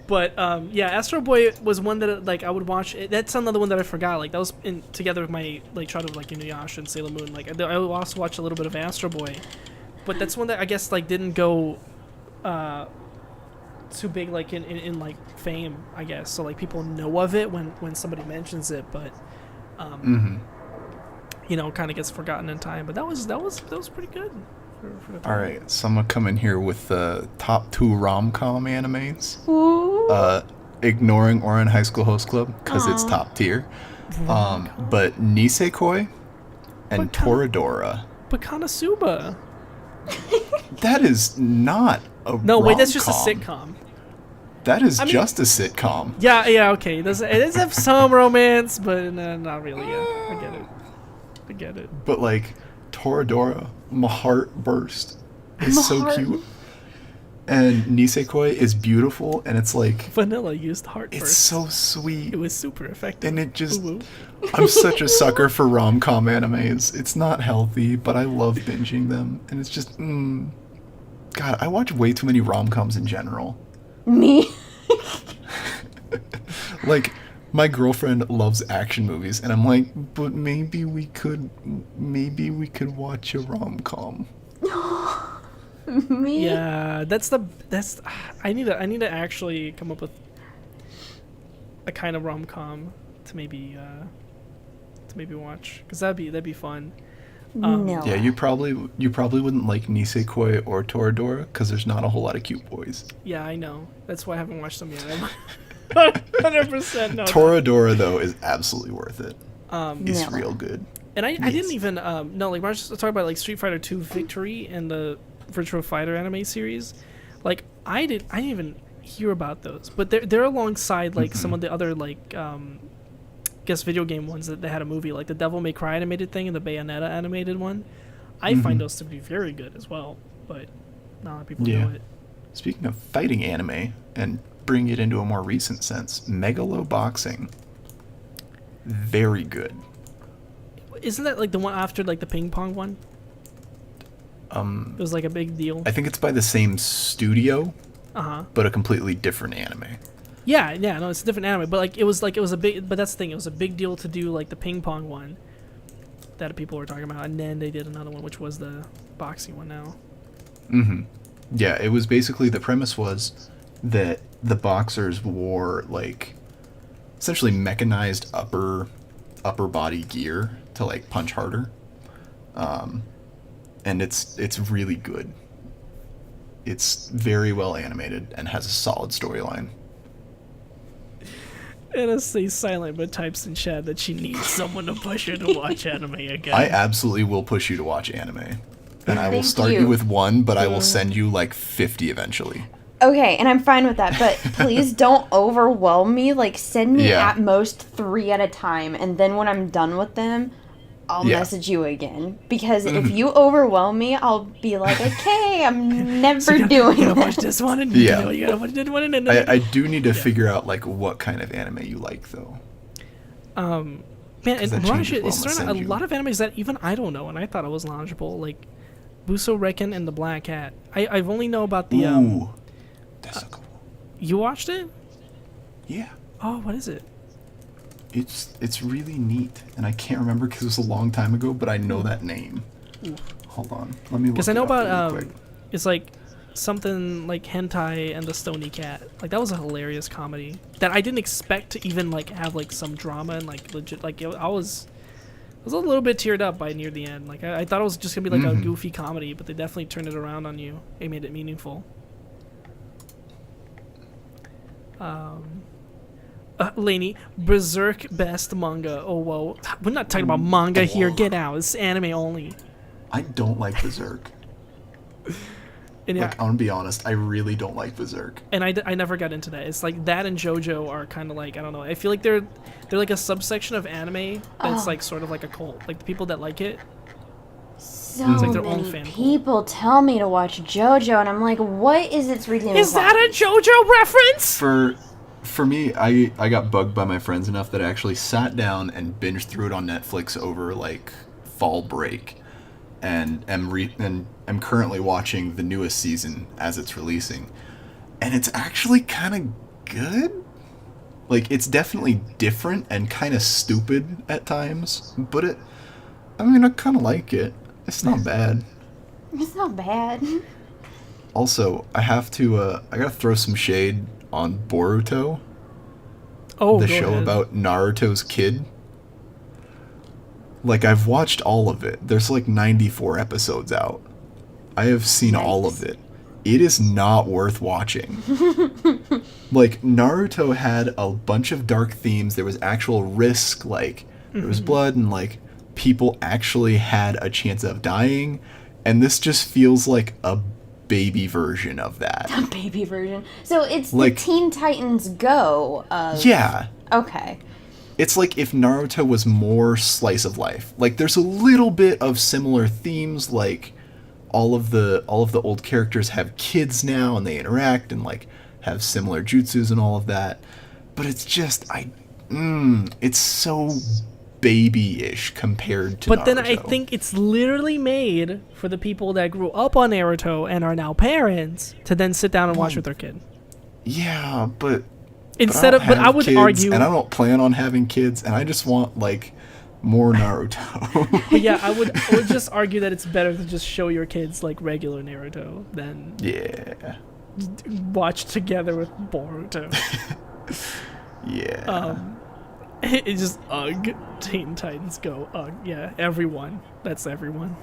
But yeah, Astro Boy was one that like I would watch. That's another one that I forgot. Like that was in together with my like childhood, like Inuyasha and Sailor Moon. Like I would also watch a little bit of Astro Boy, but that's one that I guess like didn't go too big like in like fame, I guess. So like people know of it when somebody mentions it, but you know, kind of gets forgotten in time. But that was pretty good. For the time. All right, so I'm gonna come in here with the top 2 rom-com animes. Ooh. Ignoring Ouran High School Host Club because it's top tier. But Nisekoi and But kind- Toradora. But Konosuba. That is not a No, wait, that's just a rom-com. sitcom. That is mean- just a sitcom. Yeah, okay. It does have some romance, but not really. Yeah, I get it. But like Toradora, my heart burst. It's so heart. cute. And Nisekoi is beautiful, and it's like Vanilla used heart it's first. so sweet. It was super effective. And it just Ooh. I'm such a sucker for rom-com animes. It's not healthy, but I love binging them. And it's just God, I watch way too many rom-coms in general. Me. Like my girlfriend loves action movies, and I'm like, but maybe we could watch a rom-com. Me. Yeah, that's I need to actually come up with a kind of rom-com to maybe watch, because that'd be fun. No. Yeah, you probably wouldn't like Nisekoi or Toradora because there's not a whole lot of cute boys. Yeah, I know. That's why I haven't watched them yet. 100% no. Toradora though is absolutely worth it. It's No. real good. And I didn't even no, like, I was just talking about like Street Fighter 2 Victory and the Virtua Fighter anime series. Like I didn't even hear about those, but they're alongside like some of the other like guess video game ones that they had a movie, like the Devil May Cry animated thing and the Bayonetta animated one. I find those to be very good as well, but not a lot of people know it. Speaking of fighting anime and bring it into a more recent sense, Megalo Boxing. Very good. Isn't that like the one after like the ping pong one? It was like a big deal. I think it's by the same studio, but a completely different anime. Yeah, no, it's a different anime, but like it was a big, but that's the thing, it was a big deal to do like the ping pong one that people were talking about, and then they did another one, which was the boxing one now. Yeah, it was basically, the premise was that the boxers wore like essentially mechanized upper body gear to like punch harder. And it's really good. It's very well animated and has a solid storyline. Anna stays silent but types in chat that she needs someone to push her to watch anime again. I absolutely will push you to watch anime. And I will Thank start you. you with one, but I will send you like 50 eventually. Okay, and I'm fine with that, but please don't overwhelm me. Like, send me Yeah. at most 3 at a time, and then when I'm done with them, I'll Yeah. message you again. Because if you overwhelm me, I'll be like, okay, I'm never doing You gotta watch this. this one, and Yeah. you gotta watch this one, and I do need to figure out like what kind of anime you like though. man, and that Mirage changes what is I'm starting gonna a send you. lot of animes that even I don't know, and I thought it was knowledgeable, like Buso Reckon and the Black Cat. I've only know about the Ooh, that's so cool. You watched it? Yeah, Oh, what is it? it's really neat, and I can't remember because it was a long time ago, but I know that name. Hold on, let me. Because Look I know it up about really quick. it's like something like Hentai and the Stony Cat. Like that was a hilarious comedy that I didn't expect to even like have like some drama and like legit. Like I was a little bit teared up by near the end. Like I thought it was just gonna be like a goofy comedy, but they definitely turned it around on you. They made it meaningful. Lainey, Berserk best manga. Oh whoa, we're not talking about manga here. Get out. It's anime only. I don't like Berserk. And yeah, Like, I'm gonna be honest, I really don't like Berserk. and I never got into that. It's like that and JoJo are kind of like, I don't know. I feel like they're like a subsection of anime that's like sort of like a cult. Like the people that like it. So like their own many fan cult. people tell me to watch JoJo, and I'm like, what is its reason? Is that a JoJo reference? For me, I got bugged by my friends enough that I actually sat down and binged through it on Netflix over like fall break, and am currently watching the newest season as it's releasing, and it's actually kind of good. Like, it's definitely different and kind of stupid at times, but I kind of like it. It's not bad. It's not bad. Also, I gotta throw some shade on Boruto, Oh, the go show ahead. about Naruto's kid. Like, I've watched all of it. There's like 94 episodes out. I have seen all of it. It is not worth watching. Like, Naruto had a bunch of dark themes. There was actual risk, like, there was blood, and like, people actually had a chance of dying. And this just feels like a baby version of that. A baby version. So it's Like- the Teen Titans Go of... Yeah. Okay. It's like if Naruto was more slice of life. Like, there's a little bit of similar themes, like all of the old characters have kids now and they interact and like have similar jutsus and all of that. But it's just it's so baby-ish compared to But Naruto. then I think it's literally made for the people that grew up on Naruto and are now parents to then sit down and watch with their kid. Yeah, but Instead of, but I have would kids, argue, and I don't plan on having kids, and I just want like more Naruto. but yeah, I would just argue that it's better to just show your kids like regular Naruto than Yeah. watch together with Boruto. Yeah. It's just ugh. Teen Titans Go ugh. Yeah, everyone. That's everyone.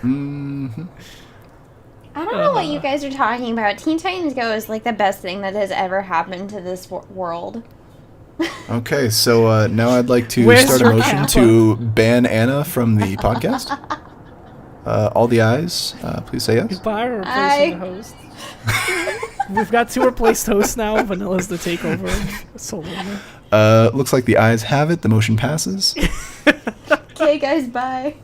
Mm-hmm. I don't know what you guys are talking about. Teen Titans Go is like the best thing that has ever happened to this world. Okay, so now I'd like to Where's start a your motion Kappa? to ban Anna from the podcast. All the ayes, please say yes. Goodbye, we're replacing the host. We've got 2 replaced hosts now. Vanilla's the takeover. Solo. Looks like the ayes have it. The motion passes. Okay, guys, bye.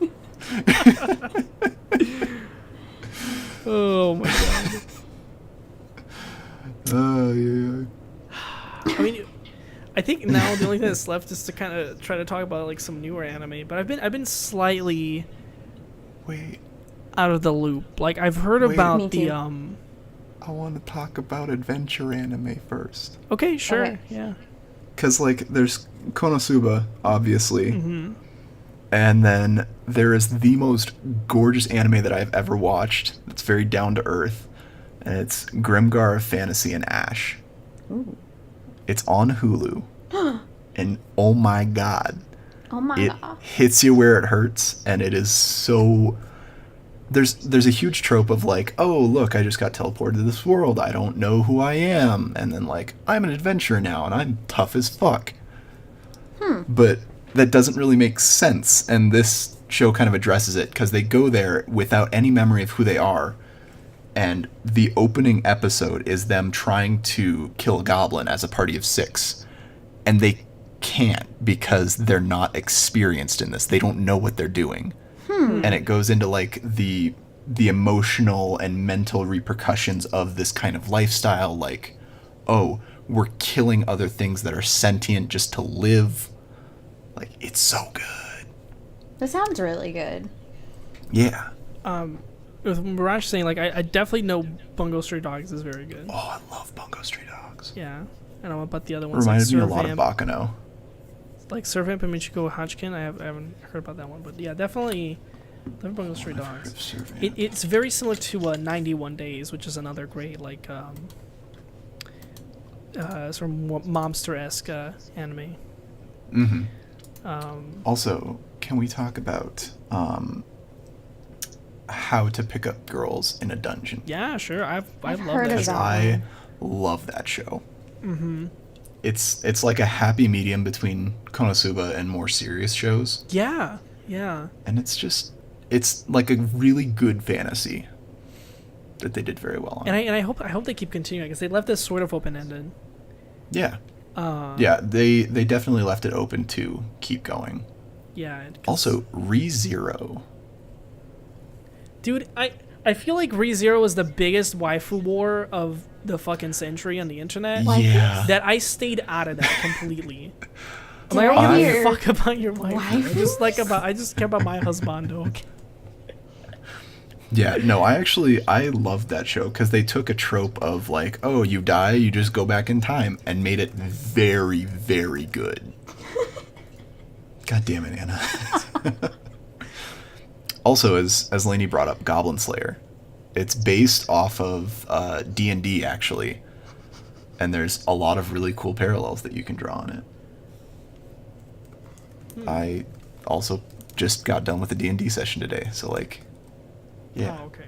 Oh my god. Yeah. I mean, I think now the only thing that's left is to kind of try to talk about like some newer anime. But I've been slightly Wait, out of the loop. Like I've heard Wait. about Me the too. I want to talk about adventure anime first. Okay, sure. Okay. Yeah. Because, like, there's Konosuba, obviously. And then there is the most gorgeous anime that I've ever watched. It's very down to earth. And it's Grimgar of Fantasy and Ash. Ooh. It's on Hulu. and oh my god, Oh my it god. hits you where it hurts, and it is so. There's a huge trope of like, oh look, I just got teleported to this world. I don't know who I am, and then like I'm an adventurer now, and I'm tough as fuck. But that doesn't really make sense, and this show kind of addresses it because they go there without any memory of who they are, and the opening episode is them trying to kill a goblin as a party of 6, and they can't because they're not experienced in this. They don't know what they're doing. And it goes into like the emotional and mental repercussions of this kind of lifestyle, like, oh, we're killing other things that are sentient just to live. Like, it's so good. That sounds really good. Yeah. With Mirage saying, like, I definitely know Bungo Stray Dogs is very good. Oh, I love Bungo Stray Dogs. Yeah. I don't know about the other ones. Reminded like me a lot of Servamp. Bakano. Like Servamp and Michiko Hachkin. I haven't heard about that one. But yeah, definitely love Bungo Stray I've heard Dogs. of Servant. It's very similar to 91 Days, which is another great, like, sort of mobster-esque anime. Mm-hmm. Also, can we talk about how to pick up girls in a dungeon? Yeah, sure. I I've love heard that of show. that. I love that show. Mm-hmm. It's like a happy medium between Konosuba and more serious shows, Yeah, yeah. and it's like a really good fantasy that they did very well on. And I hope they keep continuing because they left this sort of open ended. Yeah. Yeah, they definitely left it open to keep going. Yeah. 'Cause- Also, ReZero. dude, I feel like ReZero is the biggest waifu war of the fucking century on the internet. Yeah. That I stayed out of that completely. I'm Did like, I I don't give a hear fuck about your waifu. I just care about my husband. Okay. Yeah, no, I loved that show because they took a trope of like, oh, you die, you just go back in time, and made it very, very good. God damn it, Anna. Also, as Lainey brought up, Goblin Slayer. It's based off of D&D, actually. And there's a lot of really cool parallels that you can draw on it. I also just got done with a D&D session today, so like, yeah. Oh, okay.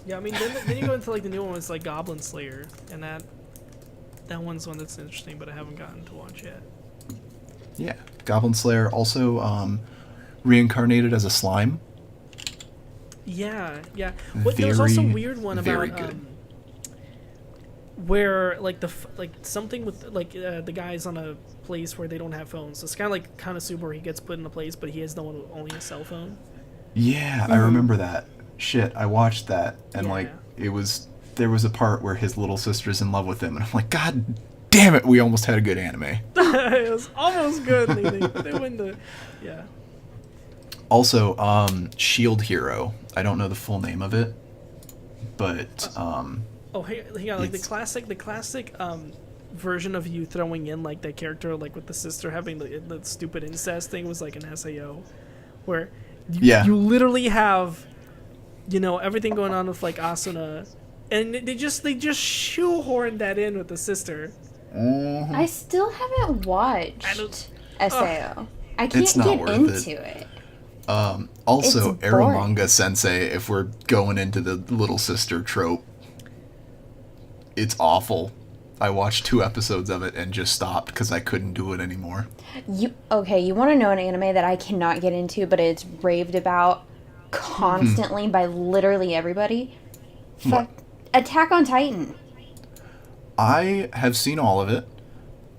Yeah, I mean, then you go into like the new one, it's like Goblin Slayer, and that one's one that's interesting, but I haven't gotten to watch yet. Yeah. Goblin Slayer also reincarnated as a slime. Yeah, yeah. There was also a Very, weird one very about good. where like something with like the guy's on a place where they don't have phones. So it's kind of like Konosuba where he gets put in a place, but he has no one with only a cell phone. Yeah, I remember that. Shit, I watched that, and like Yeah. there was a part where his little sister's in love with him, and I'm like, God damn it, we almost had a good anime. It was almost good. They win the yeah. Also, Shield Hero. I don't know the full name of it, but Oh, hang on, like the classic version of you throwing in like the character like with the sister having the stupid incest thing was like an SAO, where you literally have, everything going on with like Asuna, and they just shoehorned that in with the sister. I still haven't watched SAO. I can't It's not get worth into it. Also, It's boring. Eromanga Sensei, if we're going into the little sister trope, it's awful. I watched 2 episodes of it and just stopped because I couldn't do it anymore. You want to know an anime that I cannot get into, but it's raved about constantly by literally everybody? What? Attack on Titan. I have seen all of it.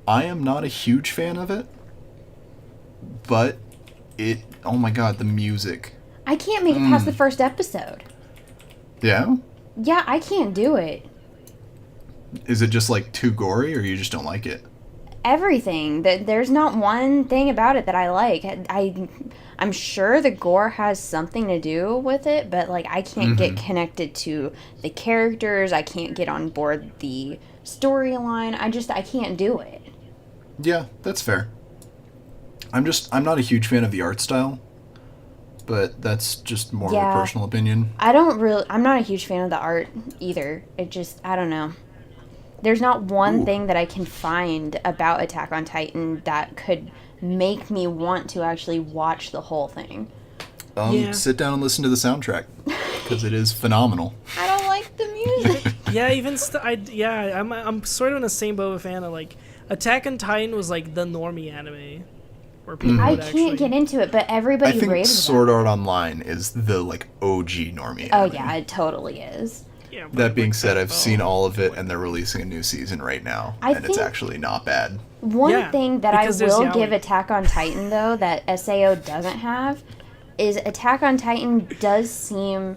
I am not a huge fan of it, but oh my god, the music. I can't make it past the first episode. Yeah? Yeah, I can't do it. Is it just like too gory, or you just don't like it? Everything. There's not one thing about it that I like. I'm sure the gore has something to do with it, but like I can't get connected to the characters. I can't get on board the storyline. I can't do it. Yeah, that's fair. I'm not a huge fan of the art style, but that's just more of a Yeah. personal opinion. I'm not a huge fan of the art either. I don't know. There's not one Ooh. thing that I can find about Attack on Titan that could make me want to actually watch the whole thing. Sit down and listen to the soundtrack, because it is phenomenal. I don't like the music. Yeah, I'm sort of in the same boat with Anna. Like, Attack on Titan was like the normie anime, where people I would can't actually get into it, but everybody I think raves Sword about Art Online is the like OG normie it. Oh anime. yeah, it totally is. Yeah, but That being like said, that, I've seen all of it, and they're releasing a new season right now, I and it's think- actually not bad. One Yeah, thing that I because there's will yaoi. give Attack on Titan though that SAO doesn't have is Attack on Titan does seem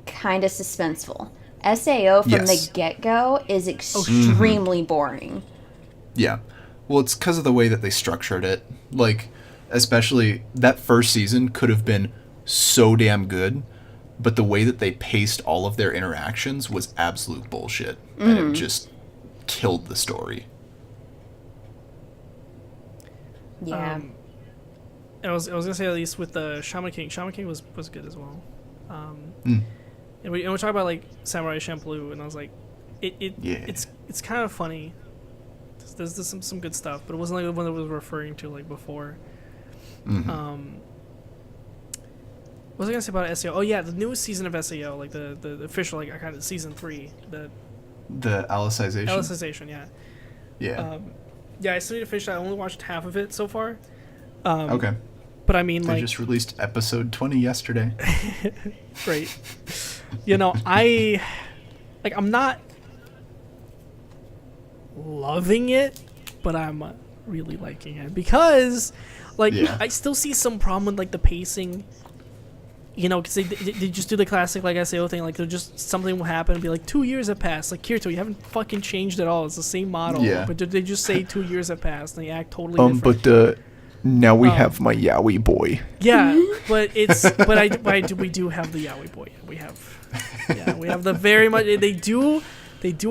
kind of suspenseful. SAO from Yes. the get-go is extremely boring. Yeah. Well, it's because of the way that they structured it. Like, especially that first season could have been so damn good, but the way that they paced all of their interactions was absolute bullshit. And it just killed the story. Yeah. I was gonna say, at least with the Shaman King was good as well. And we're talking about like Samurai Champloo, and I was like, it's kind of funny. There's some good stuff, but it wasn't like the one that was referring to like before. What was I gonna say about SAO? Oh yeah, the newest season of SAO, like the official like kind of season 3, the Alicization? Alicization, yeah. Yeah. Yeah, I still need to finish that. I only watched half of it so far. Okay. But I mean, They like, just released episode 20 yesterday. right. You know, I'm not loving it, but I'm really liking it because, like, Yeah. I still see some problem with like the pacing. You know, because they just do the classic like SAO thing. Like, they're just something will happen and be like 2 years have passed. Like Kirito, you haven't fucking changed at all. It's the same model. Yeah. But they just say 2 years have passed and they act totally different. But now we have my yaoi boy. Yeah, but we do have the yaoi boy. We have the very much. They do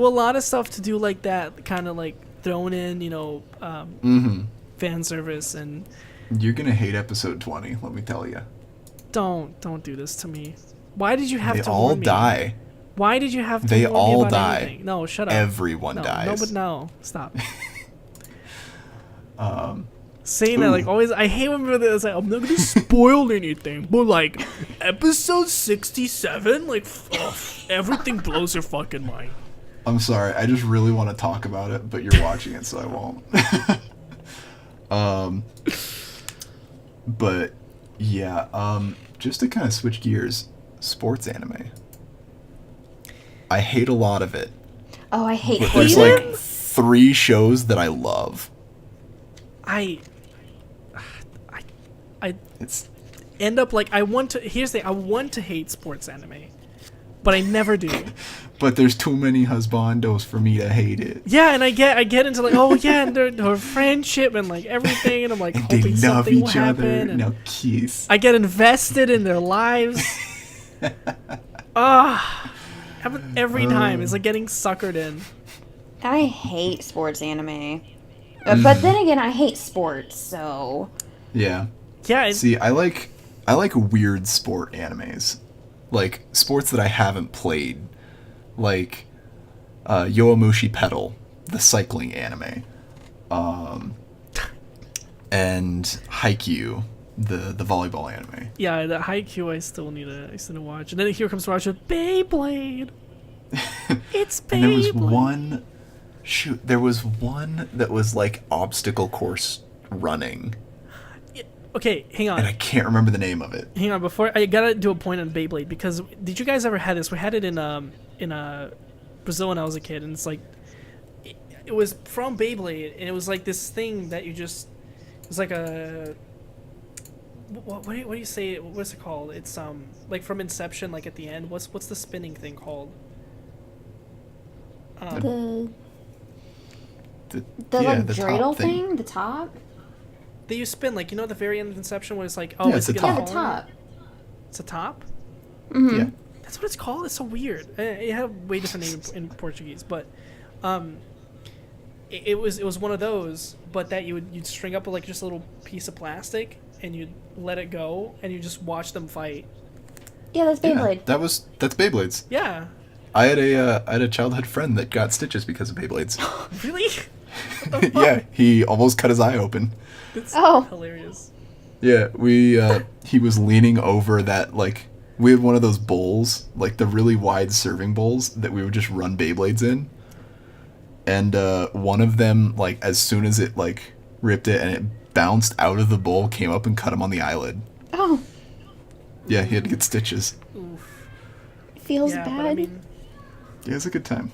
a lot of stuff to do like that, kind of like thrown in, you know, fan service, and You're gonna hate episode 20, let me tell you. don't do this to me. Why did you have They to all warn me? die. Why did you have to They warn me all about die. anything? No, shut up. Everyone no, dies. No, but no, stop. Saying that, like, always, I hate when people say, I'm not gonna spoil anything, but like, episode 67, like, everything blows your fucking mind. I'm sorry, I just really want to talk about it, but you're watching it, so I won't. But yeah, just to kind of switch gears, sports anime. I hate a lot of it. Oh, I hate But there's hating. like 3 shows that I love. I It's end up like, here's the thing, I want to hate sports anime, but I never do. but there's too many husbandos for me to hate it. Yeah, and I get into like, oh yeah, and their friendship and like everything, and I'm like, And they hoping love something will each other. happen. And Now kiss. I get invested in their lives. Happens every time. It's like getting suckered in. I hate sports anime. But then again, I hate sports, so... Yeah. Yeah, See, I like weird sport animes, like sports that I haven't played, like Yowamushi Pedal, the cycling anime, and Haikyuu, the volleyball anime. yeah, the Haikyuu I still need to watch. And then here comes Roger, Beyblade. It's Beyblade. And there was one that was like obstacle course running, Okay, hang on. and I can't remember the name of it. Hang on, before I gotta do a point on Beyblade, because did you guys ever had this? We had it in Brazil when I was a kid, and it's like it was from Beyblade, and it was like this thing that it was like a what do you say? What's it called? It's like from Inception, like at the end. What's the spinning thing called? The Yeah, like the top dreidel thing? The top? That you spin, like, you know, at the very end of Inception, where it's like, Yeah, it's it's a gonna top. Yeah, the fall in? top. It's a top. Yeah. That's what it's called. It's so weird. It had a way different name in Portuguese, but it was one of those, but that you'd string up like just a little piece of plastic and you'd let it go and you just watch them fight. Yeah, that's Yeah, Beyblade. that's Beyblades. Yeah, I had a childhood friend that got stitches because of Beyblades. Really? Yeah, he almost cut his eye open. That's Oh. hilarious. Yeah, he was leaning over that, like, we had one of those bowls, like the really wide serving bowls that we would just run Beyblades in. And one of them, like, as soon as it, like, ripped it and it bounced out of the bowl, came up and cut him on the eyelid. Oh, Yeah, he had to get stitches. Oof. feels Yeah, bad. but I mean, Yeah, it was a good time.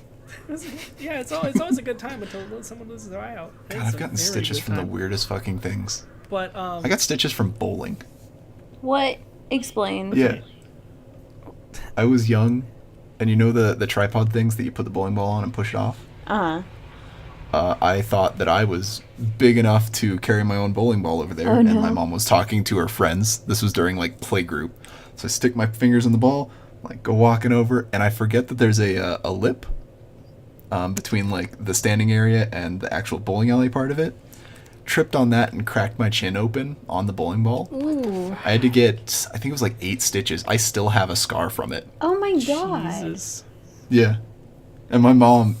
yeah, it's always a good time until someone loses their eye out. God, It's I've a gotten very stitches good from the time. weirdest fucking things. But I got stitches from bowling. What? Explain. Yeah. I was young, and you know the tripod things that you put the bowling ball on and push it off? Uh-huh. I thought that I was big enough to carry my own bowling ball over there, Oh, and no. my mom was talking to her friends. This was during, like, playgroup. So I stick my fingers in the ball, like, go walking over, and I forget that there's a lip between, like, the standing area and the actual bowling alley part of it. Tripped on that and cracked my chin open on the bowling ball. Ooh. I had to get, I think it was like 8 stitches. I still have a scar from it. Oh my god. Jesus. Yeah. And my mom,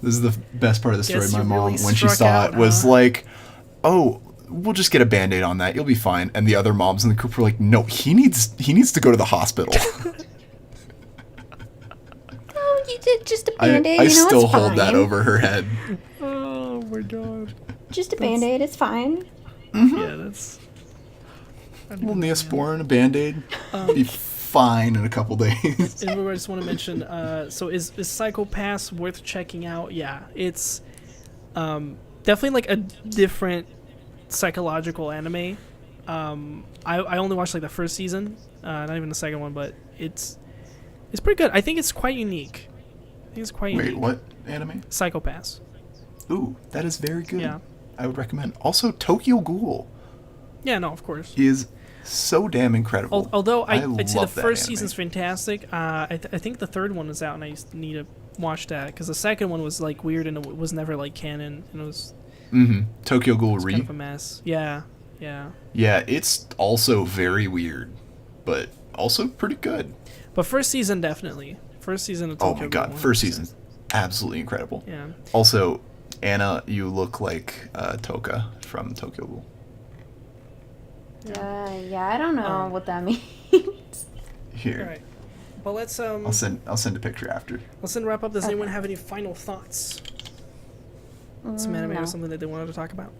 this is the best part of the story. Guess My you mom, really when she struck saw out, it, was huh? like, "Oh, we'll just get a Band-Aid on that. You'll be fine." And the other moms in the group were like, "No, he needs to go to the hospital." Oh, you did just a band-aid. I You know, still it's hold that fine. over her head. Oh my god. Just a band-aid. It's fine. Yeah, that's. A little Neosporin, a Band-Aid. Be fine in a couple days. And I just want to mention, so is Psycho Pass worth checking out? Yeah, it's definitely like a different psychological anime. I only watched like the first season, not even the second one, but it's pretty good. I think it's quite unique. I think it's quite Wait, unique. what anime? Psycho Pass. Ooh, that is very good. Yeah. I would recommend. Also, Tokyo Ghoul Yeah, no, of course. is so damn incredible. Although I'd say the love that first anime. season's fantastic. I think the third one is out, and I need to watch that because the second one was like weird and it was never like canon, and it was Tokyo Ghoul kind Re. of a mess. Yeah. Yeah, it's also very weird, but also pretty good. But first season definitely. First season of Oh Tokyo my god, Ghoul, first 100%. season, absolutely incredible. Yeah. Also, Anna, you look like Toka from Tokyo Ghoul. Yeah, I don't know what that means. Here, All right. Well, let's I'll send a picture after. wrap up. Does Okay. anyone have any final thoughts? Some anime no. or something that they wanted to talk about?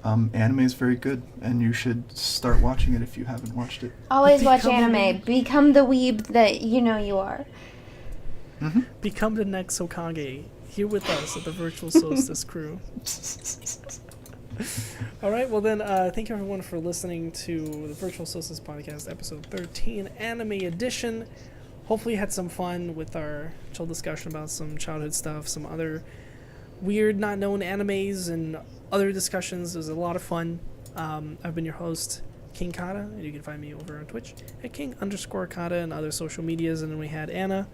Anime is very good, and you should start watching it if you haven't watched it. Always watch Become a anime. Become the weeb that you know you are. Become the next Hokage. Here with us at the Virtual Solstice crew. All right, well then, thank you everyone for listening to the Virtual Solstice Podcast, episode 13, Anime Edition. Hopefully you had some fun with our chill discussion about some childhood stuff, some other weird, not known animes, and other discussions. It was a lot of fun. I've been your host, King Khada, and you can find me over on Twitch at King_Khada and other social medias. And then we had Anna.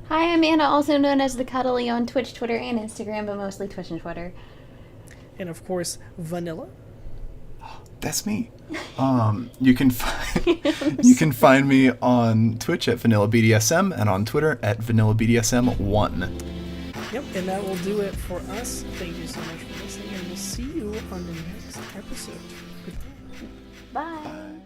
Hi, I'm Anna, also known as the Cuddly on Twitch, Twitter, and Instagram, but mostly Twitch and Twitter. And of course, Vanilla. That's me. You can find me on Twitch at VanillaBDSM and on Twitter at VanillaBDSM1. Yep, and that will do it for us. Thank you so much for listening, and we'll see you on the next episode. Goodbye. Bye.